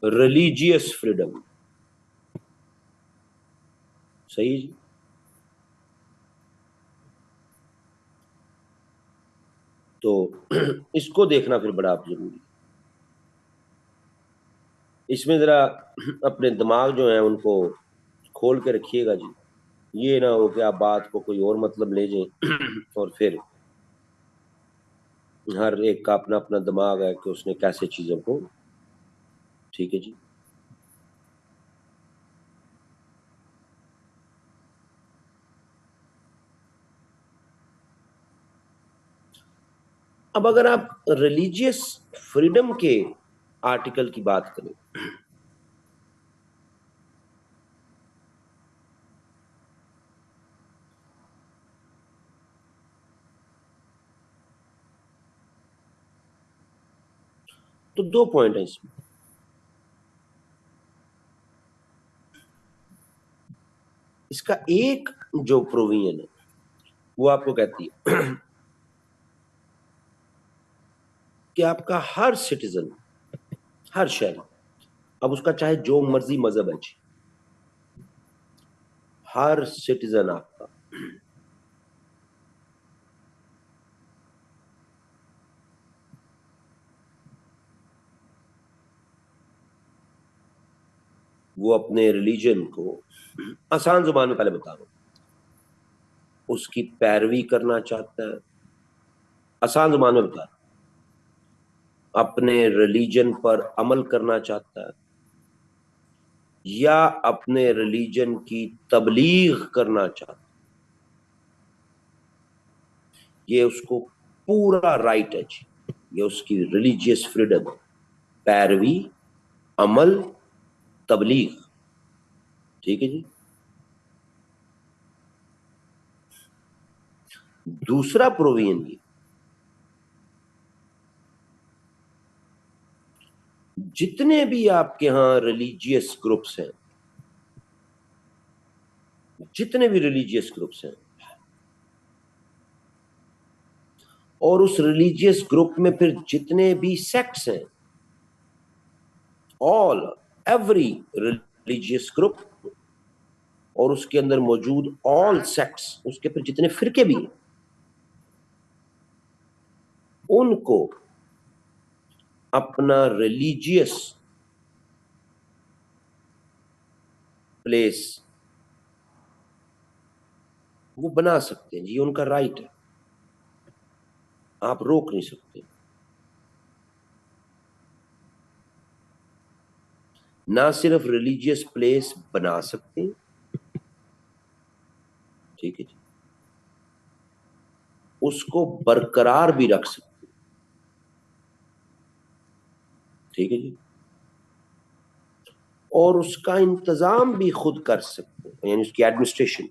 A: रिलीजियस फ्रीडम। सही है जी। तो इसको देखना फिर बड़ा जरूरी है। इसमें जरा अपने दिमाग जो है उनको खोल के रखिएगा जी। ये ना हो कि आप बात को कोई और मतलब ले जाएं और फिर हर एक का अपना अपना दिमाग है कि उसने कैसे चीजों को, ठीक है जी। अब अगर आप रिलीजियस फ्रीडम के आर्टिकल की बात करें तो दो पॉइंट है इसमें। इसका एक जो प्रोविजन है वो आपको कहती है कि आपका हर सिटीजन, हर शहरी, अब उसका चाहे जो मर्जी मजहब है जी, हर सिटीजन आपका वो अपने रिलीजन को, आसान जुबान में पहले बता रहा हूं, उसकी पैरवी करना चाहता है, आसान जुबान में बता रहा हूं, अपने रिलीजन पर अमल करना चाहता है या अपने रिलीजन की तबलीग करना चाहता है, ये उसको पूरा राइट है जी। ये उसकी रिलीजियस फ्रीडम है, पैरवी, अमल, तबलीग। ठीक है जी। दूसरा प्रोविजन ये, जितने भी आपके यहां रिलीजियस ग्रुप्स हैं, जितने भी रिलीजियस ग्रुप्स हैं, और उस रिलीजियस ग्रुप में फिर जितने भी सेक्ट्स हैं, ऑल, एवरी रिलीजियस ग्रुप, और उसके अंदर मौजूद ऑल सेक्ट्स, उसके फिर जितने फिरके भी हैं, उनको अपना रिलीजियस प्लेस वो बना सकते हैं जी, ये उनका राइट है, आप रोक नहीं सकते। ना सिर्फ रिलीजियस प्लेस बना सकते हैं, ठीक है जी, उसको बरकरार भी रख सकते हैं, ठीक है जी, और उसका इंतजाम भी खुद कर सकते हैं, यानी उसकी एडमिनिस्ट्रेशन।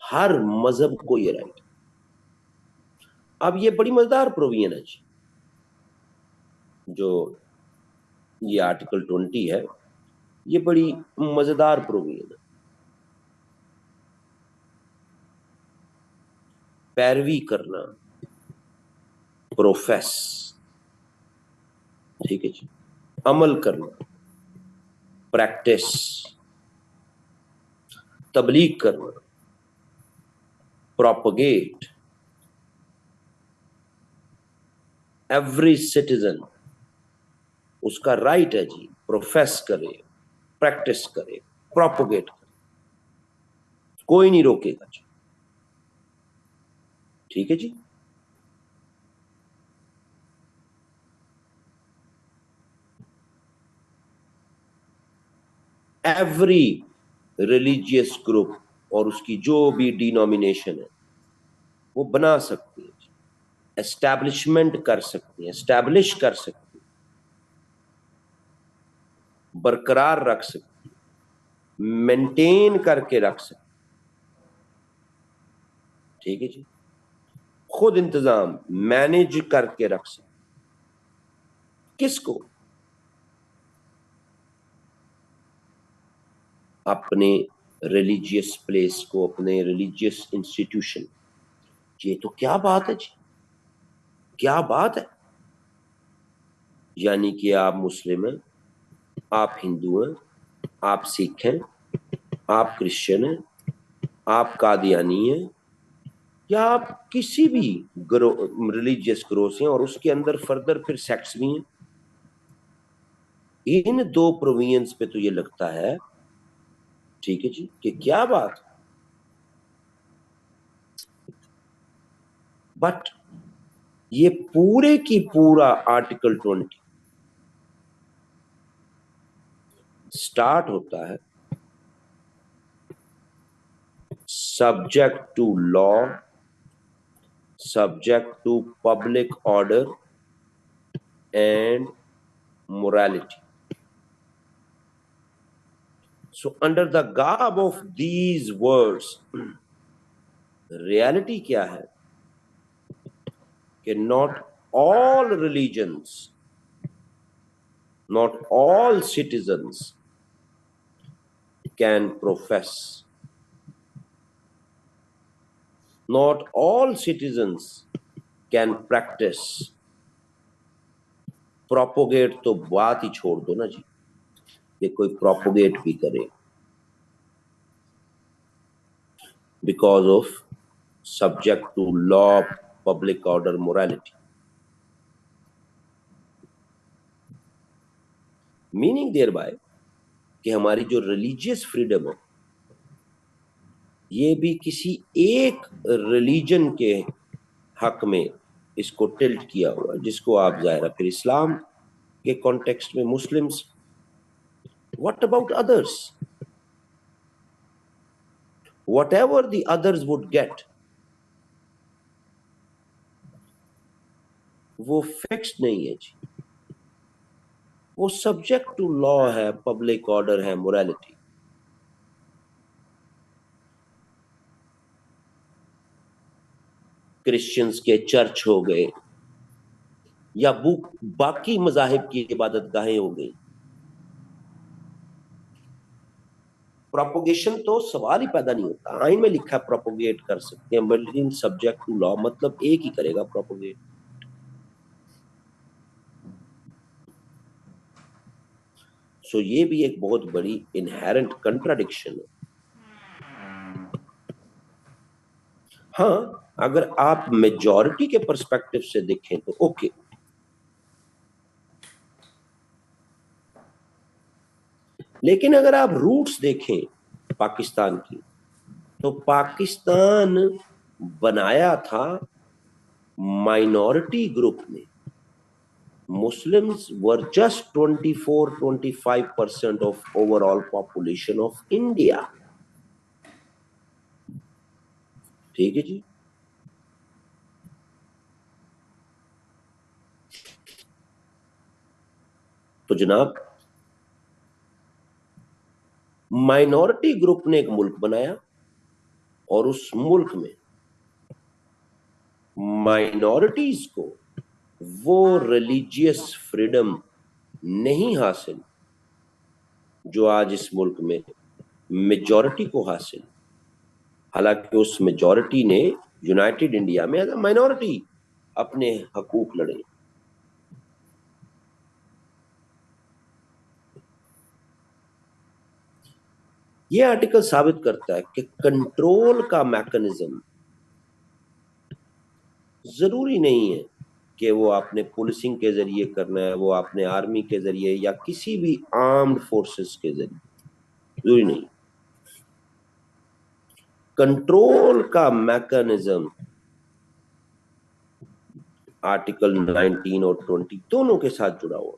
A: हर मजहब को ये राइट। अब ये बड़ी मजेदार प्रोविजन है जी, जो ये आर्टिकल 20 है, ये बड़ी मजेदार प्रोविजन है। पैरवी करना, प्रोफेस, ठीक है जी, अमल करना, प्रैक्टिस, तबलीग करना, प्रोपगेट, एवरी सिटीजन, उसका राइट है जी, प्रोफेस करे, प्रैक्टिस करे, प्रोपगेट करे, कोई नहीं रोकेगा जी, ठीक है जी। एवरी रिलीजियस ग्रुप और उसकी जो भी डिनोमिनेशन है वो बना सकती है, एस्टैब्लिशमेंट कर सकती है, एस्टैब्लिश कर सकती है, बरकरार रख सकती है, मेंटेन करके रख सकती है, ठीक है जी। खुद इंतजाम, मैनेज करके रख सकते। किसको? अपने रिलीजियस प्लेस को, अपने रिलीजियस इंस्टीट्यूशन। ये तो क्या बात है जी, क्या बात है। यानी कि आप मुस्लिम हैं, आप हिंदू हैं, आप सिख हैं, आप क्रिश्चियन हैं, आप कादियानी हैं, या आप किसी भी रिलीजियस ग्रोह से हैं, और उसके अंदर फर्दर फिर सेक्ट्स भी हैं। इन दो प्रोविजंस पे तो ये लगता है, ठीक है जी, कि क्या बात। बट ये पूरे की पूरा आर्टिकल 20 स्टार्ट होता है subject to law, subject to public order and morality. So under the garb of these words, reality क्या है कि not all religions, not all citizens can profess, not all citizens can practice, propagate तो बात ही छोड़ दो ना जी, कि कोई propagate भी करे, because of subject to law, public order, morality. Meaning thereby कि हमारी जो रिलीजियस फ्रीडम है ये भी किसी एक रिलीजन के हक में इसको टिल्ट किया हुआ, जिसको आप जाहिर फिर इस्लाम के कॉन्टेक्स्ट में Muslims. What about others? What ever the others would get, वो फिक्स्ड नहीं है जी, वो सब्जेक्ट टू लॉ है, पब्लिक ऑर्डर है, मोरालिटी। क्रिश्चियंस के चर्च हो गए या बाकी मजाहिब की इबादत गाहें हो गई, प्रोपोगेशन तो सवाल ही पैदा नहीं होता। आइन में लिखा है प्रोपोगेट कर सकते हैं, but in subject to law मतलब एक ही करेगा प्रोपोगेट। सो ये भी एक बहुत बड़ी इनहेरेंट कंट्राडिक्शन है। हाँ, अगर आप मेजॉरिटी के पर्सपेक्टिव से देखें तो ओके, लेकिन अगर आप रूट्स देखें पाकिस्तान की, तो पाकिस्तान बनाया था माइनॉरिटी ग्रुप ने। Muslims were just 24-25% of overall population of India, ठीक है जी। तो जनाब माइनॉरिटी ग्रुप ने एक मुल्क बनाया और उस मुल्क में माइनॉरिटीज को वो रिलीजियस फ्रीडम नहीं हासिल जो आज इस मुल्क में मेजॉरिटी को हासिल, हालांकि उस मेजॉरिटी ने यूनाइटेड इंडिया में एज अ माइनॉरिटी अपने हकूक लड़े। ये आर्टिकल साबित करता है कि कंट्रोल का मैकेनिज्म जरूरी नहीं है कि वो आपने पुलिसिंग के जरिए करना है, वो आपने आर्मी के जरिए या किसी भी आर्म्ड फोर्सेस के जरिए, जरूरी नहीं। कंट्रोल का मैकेनिज्म आर्टिकल 19 और 20 दोनों के साथ जुड़ा हुआ।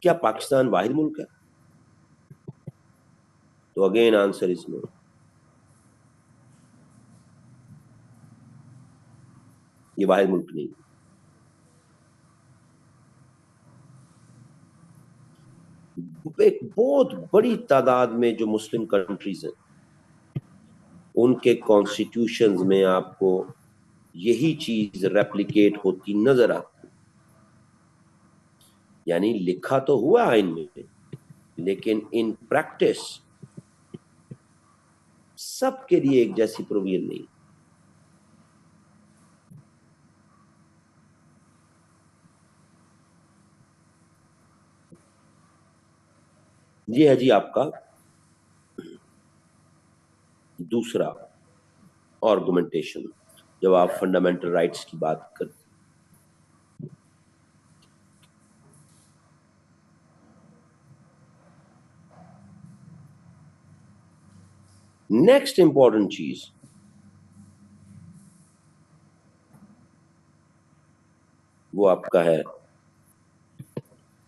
A: क्या पाकिस्तान वाहिद मुल्क है? तो अगेन आंसर इज नो। ये वाहिद मुल्क नहीं। एक बहुत बड़ी तादाद में जो मुस्लिम कंट्रीज हैं, उनके कॉन्स्टिट्यूशंस में आपको यही चीज रेप्लिकेट होती नजर आती। यानी लिखा तो हुआ आइन में, लेकिन इन प्रैक्टिस सबके लिए एक जैसी प्रोविजन नहीं। ये है जी आपका दूसरा आर्गुमेंटेशन जब आप फंडामेंटल राइट्स की बात करते। नेक्स्ट इंपॉर्टेंट चीज वो आपका है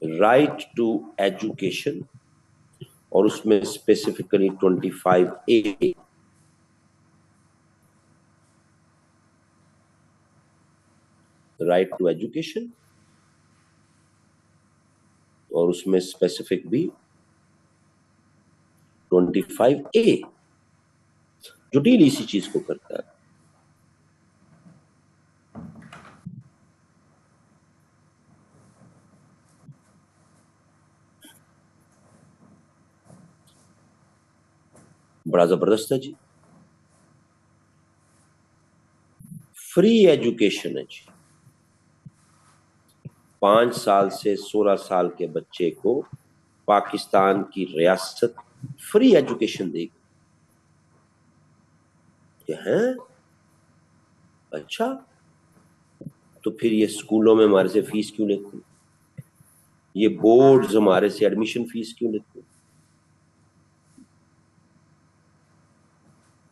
A: राइट टू एजुकेशन, और उसमें specifically 25A right to education, और उसमें स्पेसिफिक भी 25A जो डील इसी चीज को करता है। बड़ा जबरदस्त है जी। फ्री एजुकेशन है जी। 5 साल से 16 साल के बच्चे को पाकिस्तान की रियासत फ्री एजुकेशन देगी। है अच्छा, तो फिर ये स्कूलों में हमारे से फीस क्यों लेते हैं? ये बोर्ड्स हमारे से एडमिशन फीस क्यों लेते हैं?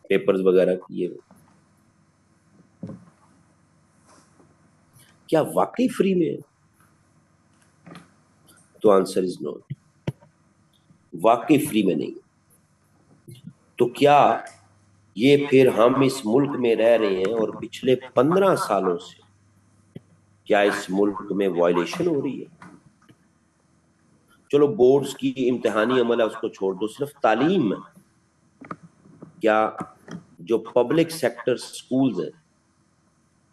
A: पेपर्स वगैरह किए, क्या वाकई फ्री में है? तो आंसर इज नो, वाकई फ्री में नहीं। तो क्या ये फिर हम इस मुल्क में रह रहे हैं और पिछले 15 सालों से क्या इस मुल्क में वायलेशन हो रही है? चलो बोर्ड्स की इम्तिहानी अमल है उसको छोड़ दो, सिर्फ तालीम में क्या जो पब्लिक सेक्टर स्कूल्स हैं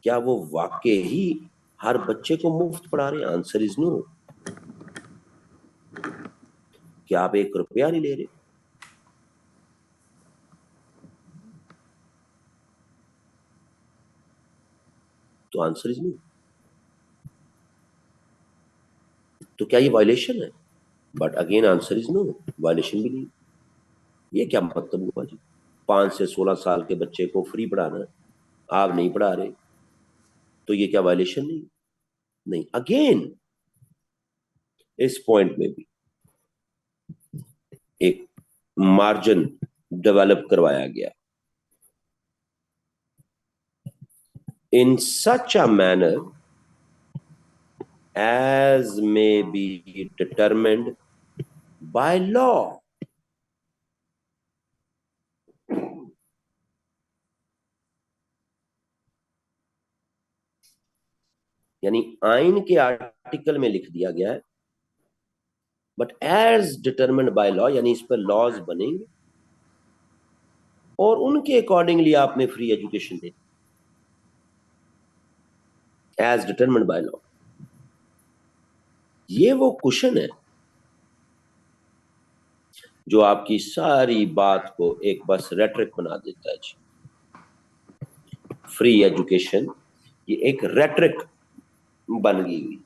A: क्या वो वाकई ही हर बच्चे को मुफ्त पढ़ा रहे हैं? Answer is no. क्या आप 1 रुपया नहीं ले रहे? तो आंसर इज नो। तो क्या ये वायलेशन है? But again answer is no, violation भी नहीं। ये क्या मतलब हुआ जी? 5 से 16 साल के बच्चे को फ्री पढ़ाना है, आप नहीं पढ़ा रहे, तो ये क्या वायलेशन नहीं? नहीं। अगेन इस पॉइंट में भी एक मार्जिन डेवलप करवाया गया in such a manner as may be determined by law। यानी आइन के आर्टिकल में लिख दिया गया है, but as determined by law, यानी इस पर लॉज बनेंगे और उनके अकॉर्डिंगली आपने फ्री एजुकेशन दे एज डिटरमिन्ड बाय लॉ। ये वो क्वेश्चन है जो आपकी सारी बात को एक बस रेटरिक बना देता है जी। फ्री एजुकेशन ये एक रेटरिक बन गई हुई।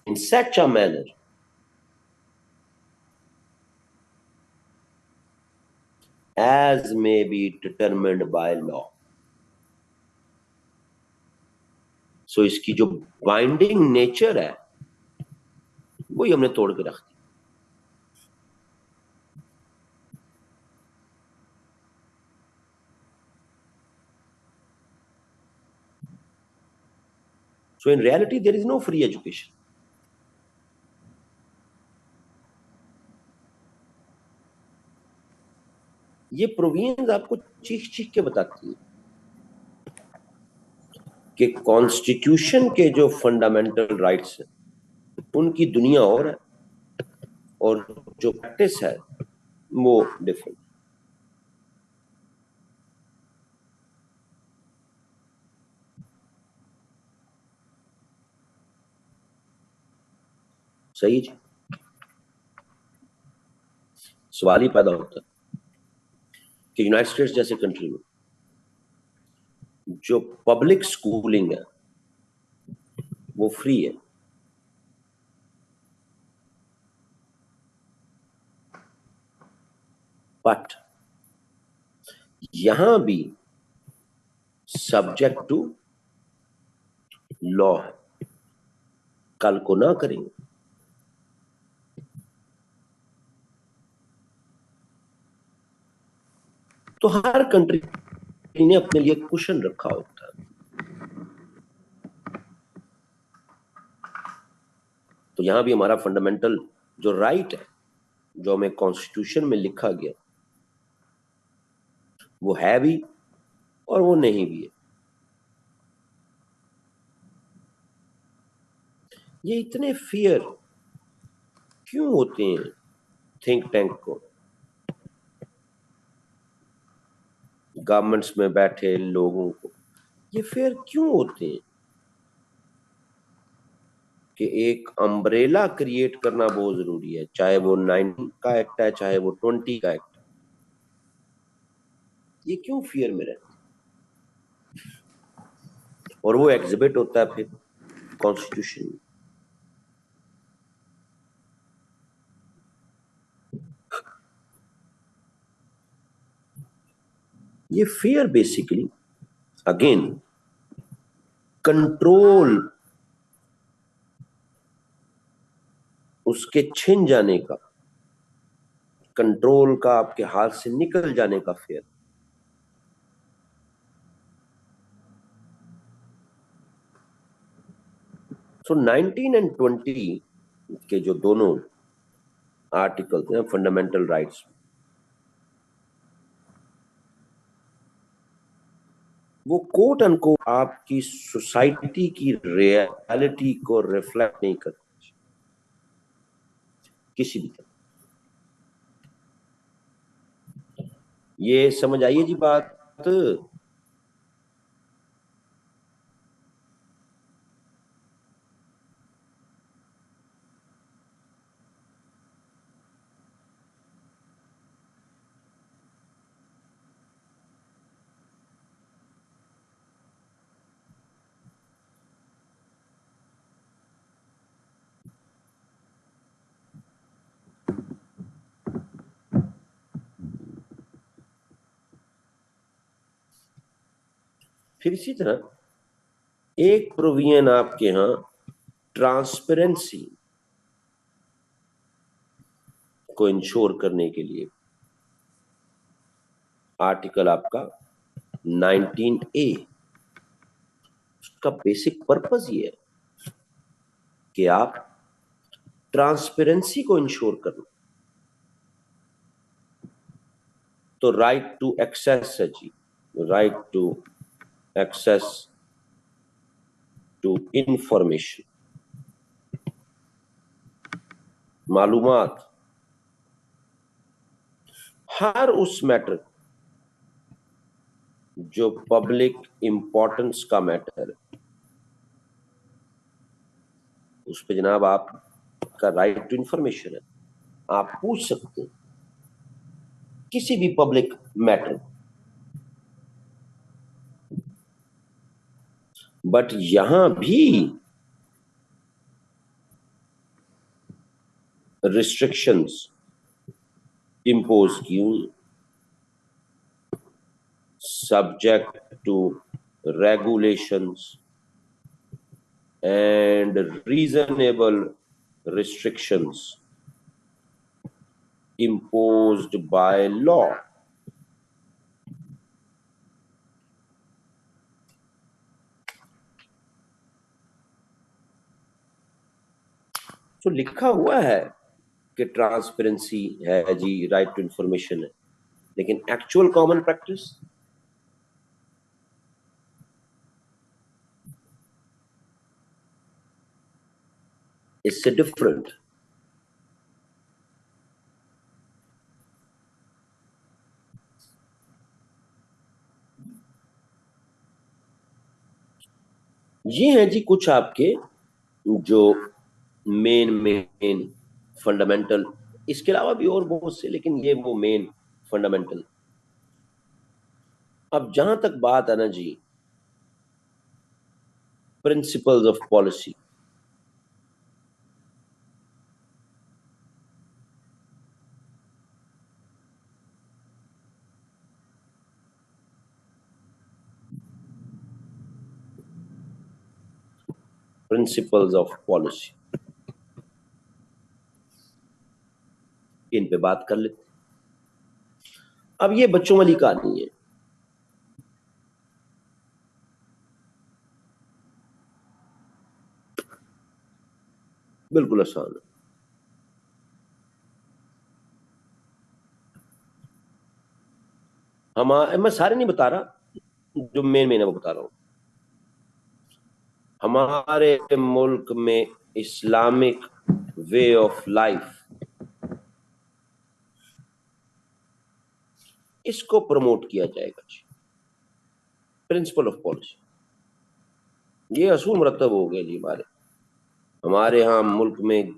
A: In such a manner as may be determined by law। So इसकी जो बाइंडिंग नेचर है वही हमने तोड़ के रख दी। So in reality there is no free education। ये प्रोविजंस आपको चीख चीख के बताती है कि कॉन्स्टिट्यूशन के जो फंडामेंटल राइट्स हैं उनकी दुनिया और है और जो प्रैक्टिस है वो डिफरेंट। सही जी। सवाल ही पैदा होता है कि यूनाइटेड स्टेट्स जैसे कंट्री में जो पब्लिक स्कूलिंग है वो फ्री है, बट यहां भी सब्जेक्ट टू लॉ है। कल को ना करेंगे तो हर कंट्री ने अपने लिए क्वेश्चन रखा होता है। तो यहां भी हमारा फंडामेंटल जो राइट है जो हमें कॉन्स्टिट्यूशन में लिखा गया वो है भी और वो नहीं भी है। ये इतने फियर क्यों होते हैं थिंक टैंक को, गवर्नमेंट्स में बैठे लोगों को ये फियर क्यों होते हैं कि एक अम्ब्रेला क्रिएट करना बहुत जरूरी है, चाहे वो 9 का एक्ट है चाहे वो 20 का एक्ट है। ये क्यों फियर में रहते और वो एग्जिबिट होता है फिर कॉन्स्टिट्यूशन में। ये फियर बेसिकली अगेन कंट्रोल उसके छिन जाने का, कंट्रोल का आपके हाथ से निकल जाने का फियर। सो 19 एंड 20 के जो दोनों आर्टिकल्स हैं फंडामेंटल राइट्स, वो कोट अनकोट आपकी सोसाइटी की रियलिटी को रिफ्लेक्ट नहीं करते किसी भी तरह। ये समझ आइए जी बात। फिर इसी तरह एक प्रोविजन आपके यहां ट्रांसपेरेंसी को इंश्योर करने के लिए आर्टिकल आपका 19A, उसका बेसिक पर्पस ये है कि आप ट्रांसपेरेंसी को इंश्योर करना। तो राइट टू एक्सेस है जी, right to access to information. मालूमात, हर उस मैटर जो पब्लिक इंपॉर्टेंस का मैटर है, उस पे जनाब आपका राइट टू इंफॉर्मेशन है, आप पूछ सकते हैं किसी भी पब्लिक मैटर। बट यहां भी रिस्ट्रिक्शंस इम्पोज की हुई, subject to regulations and reasonable restrictions imposed by law। तो लिखा हुआ है कि ट्रांसपेरेंसी है जी, राइट टू इंफॉर्मेशन है, लेकिन एक्चुअल कॉमन प्रैक्टिस इससे डिफरेंट। ये हैं जी कुछ आपके जो मेन फंडामेंटल, इसके अलावा भी और बहुत से, लेकिन ये वो मेन फंडामेंटल। अब जहां तक बात है ना जी principles of policy, principles of policy, इन पे बात कर लेते। अब ये बच्चों वाली कहानी है, बिल्कुल आसान है। मैं सारे नहीं बता रहा, जो मेन है वो बता रहा हूं। हमारे मुल्क में इस्लामिक वे ऑफ लाइफ, इसको प्रमोट किया जाएगा जी। प्रिंसिपल ऑफ पॉलिसी, ये असूल मुरतब हो गया जी। हमारे यहाँ मुल्क में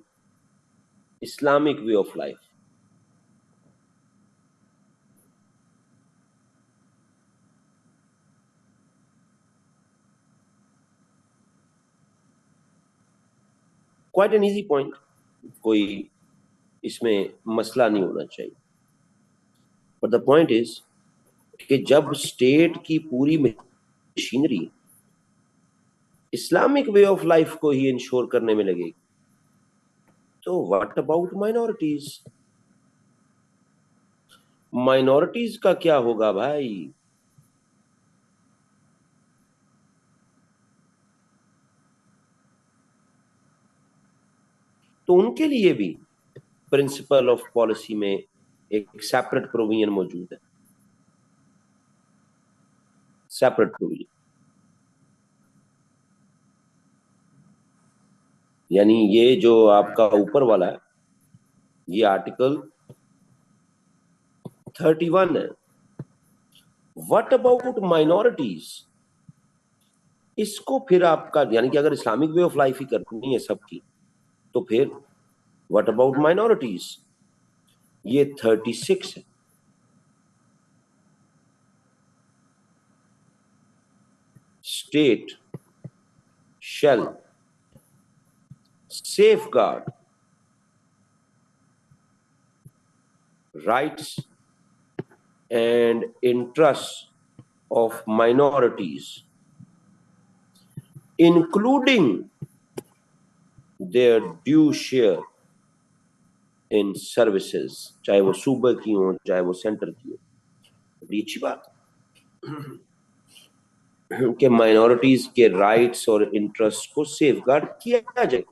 A: Islamic way of life, quite an easy point, कोई इसमें मसला नहीं होना चाहिए। बट द पॉइंट इज कि जब स्टेट की पूरी machinery Islamic way of life को ही इंश्योर करने में लगेगी, तो व्हाट अबाउट माइनॉरिटीज? माइनॉरिटीज का क्या होगा भाई? तो उनके लिए भी प्रिंसिपल ऑफ पॉलिसी में एक सेपरेट प्रोविजन मौजूद है, सेपरेट प्रोविजन। यानी ये जो आपका ऊपर वाला है, ये आर्टिकल 31 है। What about minorities? इसको फिर आपका, यानी कि अगर इस्लामिक वे ऑफ लाइफ ही करनी है सबकी, तो फिर व्हाट अबाउट माइनॉरिटीज? ये 36 है। State shall safeguard rights and interests of minorities, including their due share in services, चाहे वो सूबे की हो चाहे वो सेंटर की हो। बड़ी अच्छी बात कि माइनॉरिटीज के राइट्स और इंटरेस्ट को सेफगार्ड किया जाए,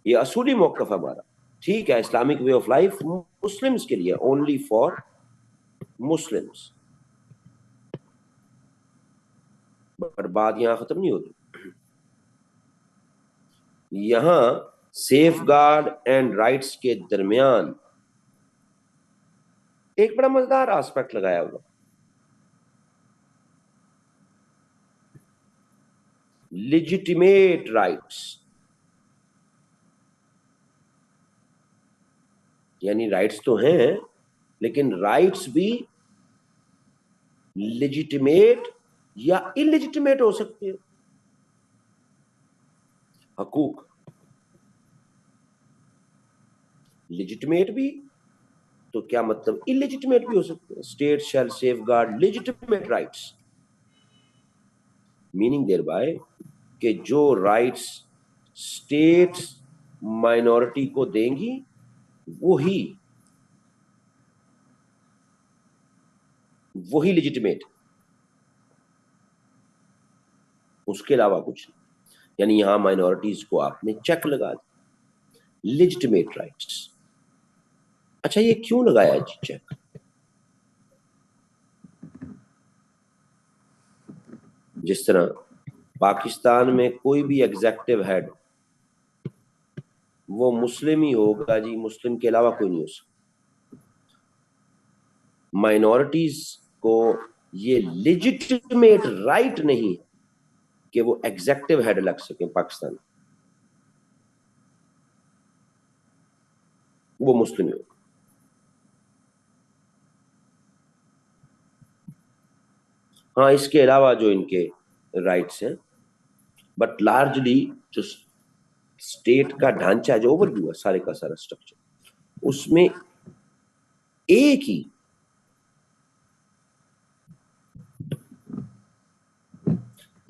A: ये असूली मौकफ हमारा। ठीक है, Islamic way of life Muslims के लिए, ओनली फॉर मुस्लिम्स। बट बात यहां खत्म नहीं होती। यहां सेफगार्ड एंड राइट्स के दरमियान एक बड़ा मजेदार एस्पेक्ट लगाया हुआ, लेजिटिमेट राइट्स, यानी राइट्स तो हैं लेकिन राइट्स भी लेजिटिमेट या इलेजिटिमेट हो सकते हैं। हकूक लेजिटिमेट भी, तो क्या मतलब इलेजिटिमेट भी हो सकते हैं। State shall safeguard legitimate rights, meaning thereby कि जो राइट्स स्टेट्स माइनॉरिटी को देंगी वही लेजिटिमेट, उसके अलावा कुछ नहीं। यानी यहां माइनॉरिटीज को आपने चेक लगा दिया, लेजिटिमेट राइट्स। अच्छा, ये क्यों लगाया जी चेक? जिस तरह पाकिस्तान में कोई भी एग्जेक्टिव हेड वो मुस्लिम ही होगा जी, मुस्लिम के अलावा कोई नहीं हो सकता। माइनॉरिटीज को ये लेजिटिमेट राइट नहीं है कि वो एग्जेक्टिव हेड लग सके पाकिस्तान, वो मुस्लिम होगा। हाँ, इसके अलावा जो इनके राइट्स हैं, बट लार्जली जो स्टेट का ढांचा, जो ओवरव्यू है सारे का सारा स्ट्रक्चर, उसमें एक ही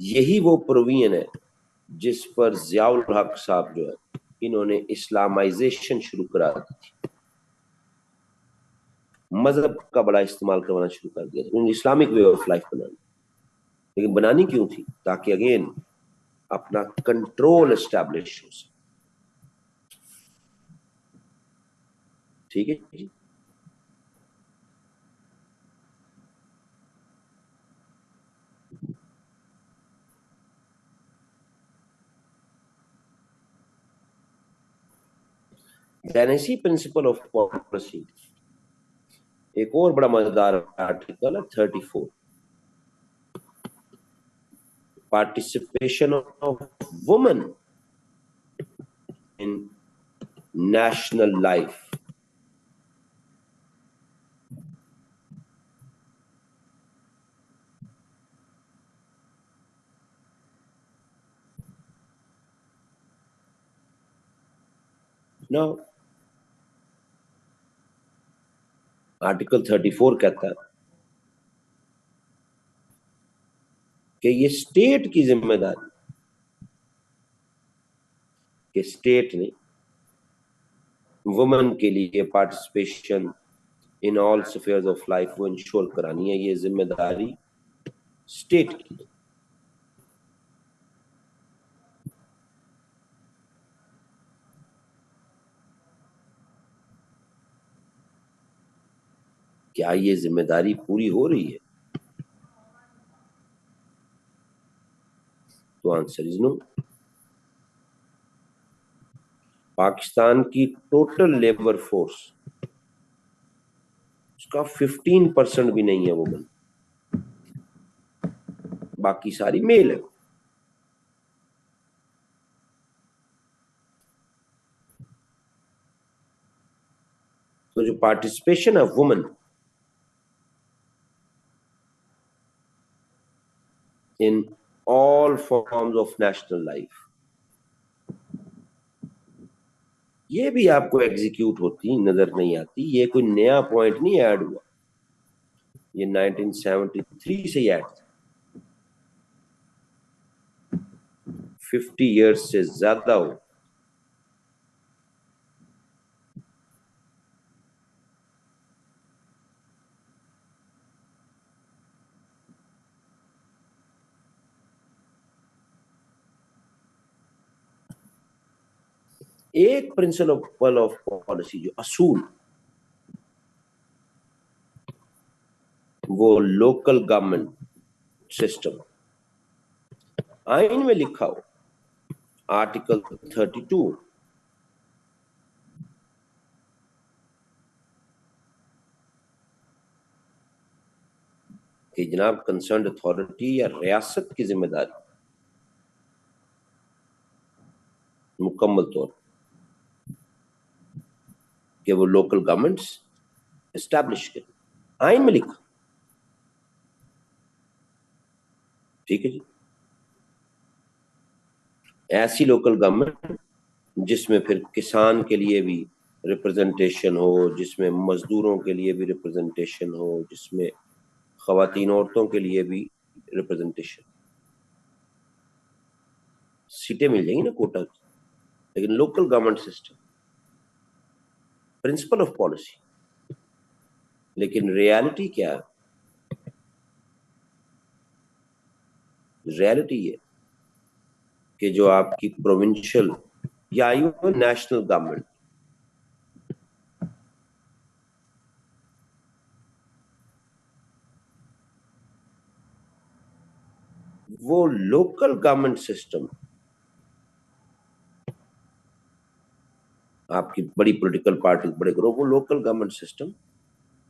A: यही वो प्रोविजन है जिस पर जियाउल हक साहब जो है इन्होंने इस्लामाइजेशन शुरू करा दी थी, मजहब का बड़ा इस्तेमाल करवाना शुरू कर दिया था, उन्होंने इस्लामिक वे ऑफ लाइफ बनानी। लेकिन बनानी क्यों थी? ताकि अगेन अपना कंट्रोल एस्टैब्लिश हो सके। ठीक है जी। टेनेसी प्रिंसिपल ऑफ पॉलिसी, एक और बड़ा मजेदार आर्टिकल है 34, participation of women in national life. Now article 34 कहता है कि ये स्टेट की जिम्मेदारी कि स्टेट ने वुमेन के लिए participation in all spheres of life वो इंश्योर करानी है। ये जिम्मेदारी स्टेट की। क्या ये जिम्मेदारी पूरी हो रही है? तो आंसर इज नो। पाकिस्तान की टोटल लेबर फोर्स, उसका 15% भी नहीं है वुमेन, बाकी सारी मेल है। तो जो पार्टिसिपेशन है women in all forms of national life, ये भी आपको एग्जीक्यूट होती नजर नहीं आती। ये कोई नया पॉइंट नहीं ऐड हुआ, ये 1973 से ही ऐड था। 50 इयर्स से ज्यादा हो। एक प्रिंसिपल ऑफ पॉलिसी जो असूल, वो लोकल गवर्नमेंट सिस्टम आइन में लिखा हो, आर्टिकल 32 कि जनाब कंसर्न अथॉरिटी या रियासत की जिम्मेदारी मुकम्मल तौर कि वो लोकल गवर्नमेंट्स एस्टैब्लिश करें, आइन में लिखा, ठीक है जी। ऐसी लोकल गवर्नमेंट जिसमें फिर किसान के लिए भी रिप्रेजेंटेशन हो, जिसमें मजदूरों के लिए भी रिप्रेजेंटेशन हो, जिसमें खवातीन औरतों के लिए भी रिप्रेजेंटेशन। सीटें मिल जाएंगी ना कोटा की, लेकिन local government system, principle of policy. लेकिन रियलिटी क्या है? रियलिटी ये कि जो आपकी प्रोविंशियल या इवन नेशनल गवर्नमेंट, वो लोकल गवर्नमेंट सिस्टम, आपकी बड़ी पॉलिटिकल पार्टी, बड़े ग्रुप, वो लोकल गवर्नमेंट सिस्टम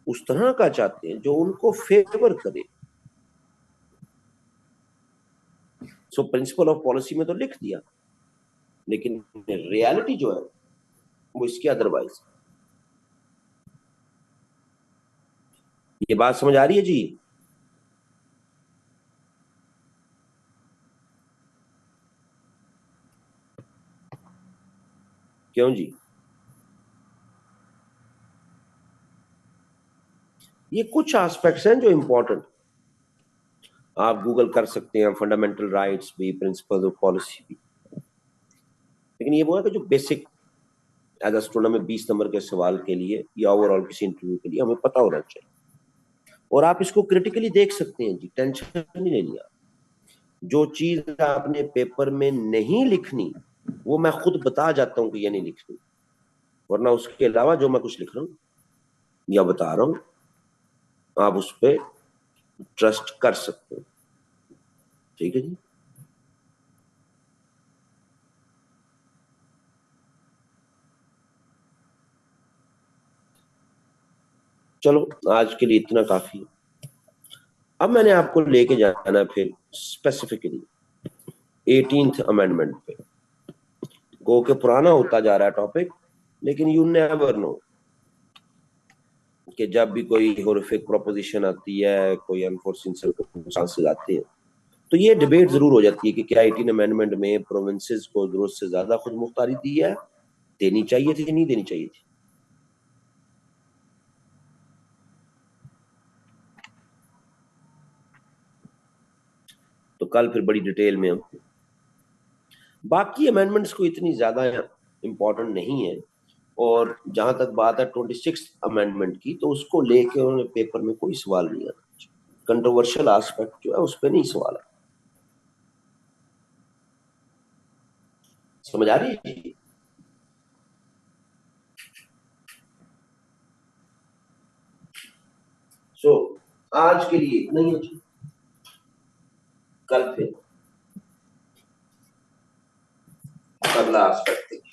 A: उस तरह का चाहते हैं जो उनको फेवर करे। सो प्रिंसिपल ऑफ पॉलिसी में तो लिख दिया, लेकिन रियलिटी जो है वो इसके अदरवाइज। ये बात समझ आ रही है जी? क्यों जी? ये कुछ एस्पेक्ट्स हैं जो इंपॉर्टेंट, आप गूगल कर सकते हैं, फंडामेंटल राइट्स भी, प्रिंसिपल ऑफ पॉलिसी भी। लेकिन ये वो है कि जो बेसिक एज अ स्टूडेंट में 20 नंबर के सवाल के लिए या ओवरऑल किसी इंटरव्यू के लिए हमें पता होना चाहिए, और आप इसको क्रिटिकली देख सकते हैं जी, टेंशन नहीं लेनी। आप जो चीज आपने पेपर में नहीं लिखनी वो मैं खुद बता जाता हूं कि ये नहीं लिखनी, वरना उसके अलावा जो मैं कुछ लिख रहा हूं या बता रहा हूं आप उस पर ट्रस्ट कर सकते हो, ठीक है जी। चलो आज के लिए इतना काफी है। अब मैंने आपको लेके जाना फिर स्पेसिफिकली 18th अमेंडमेंट पे। गो के पुराना होता जा रहा है टॉपिक, लेकिन यू नेवर नो कि जब भी कोई हॉरिफिक प्रोपोजिशन आती है, कोई अनफोर्सिन सर्कमस्टांसेस आते हैं, तो ये डिबेट जरूर हो जाती है कि क्या 18 अमेंडमेंट में प्रोविंसेस को जरूरत से ज्यादा खुद मुख्तारी दी है, देनी चाहिए थी, नहीं देनी चाहिए थी। तो कल फिर बड़ी डिटेल में हम बाकी अमेंडमेंट्स को इतनी ज्यादा इंपॉर्टेंट नहीं है। और जहां तक बात है 26 अमेंडमेंट की, तो उसको लेके उन्होंने पेपर में कोई सवाल नहीं आता। कंट्रोवर्शियल एस्पेक्ट जो है उस पर नहीं सवाल है। समझ आ रही है? सो आज के लिए इतना ही है जी। कल फिर अगला एस्पेक्ट देखिए।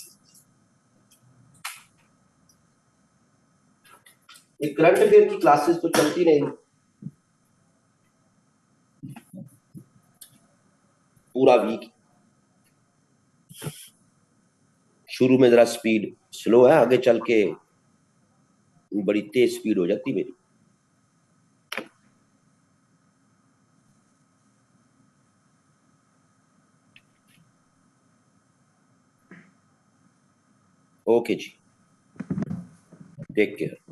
A: ये करंट अफेयर की क्लासेस तो चलती नहीं पूरा वीक। शुरू में जरा स्पीड स्लो है, आगे चल के बड़ी तेज स्पीड हो जाती मेरी। ओके जी, टेक केयर।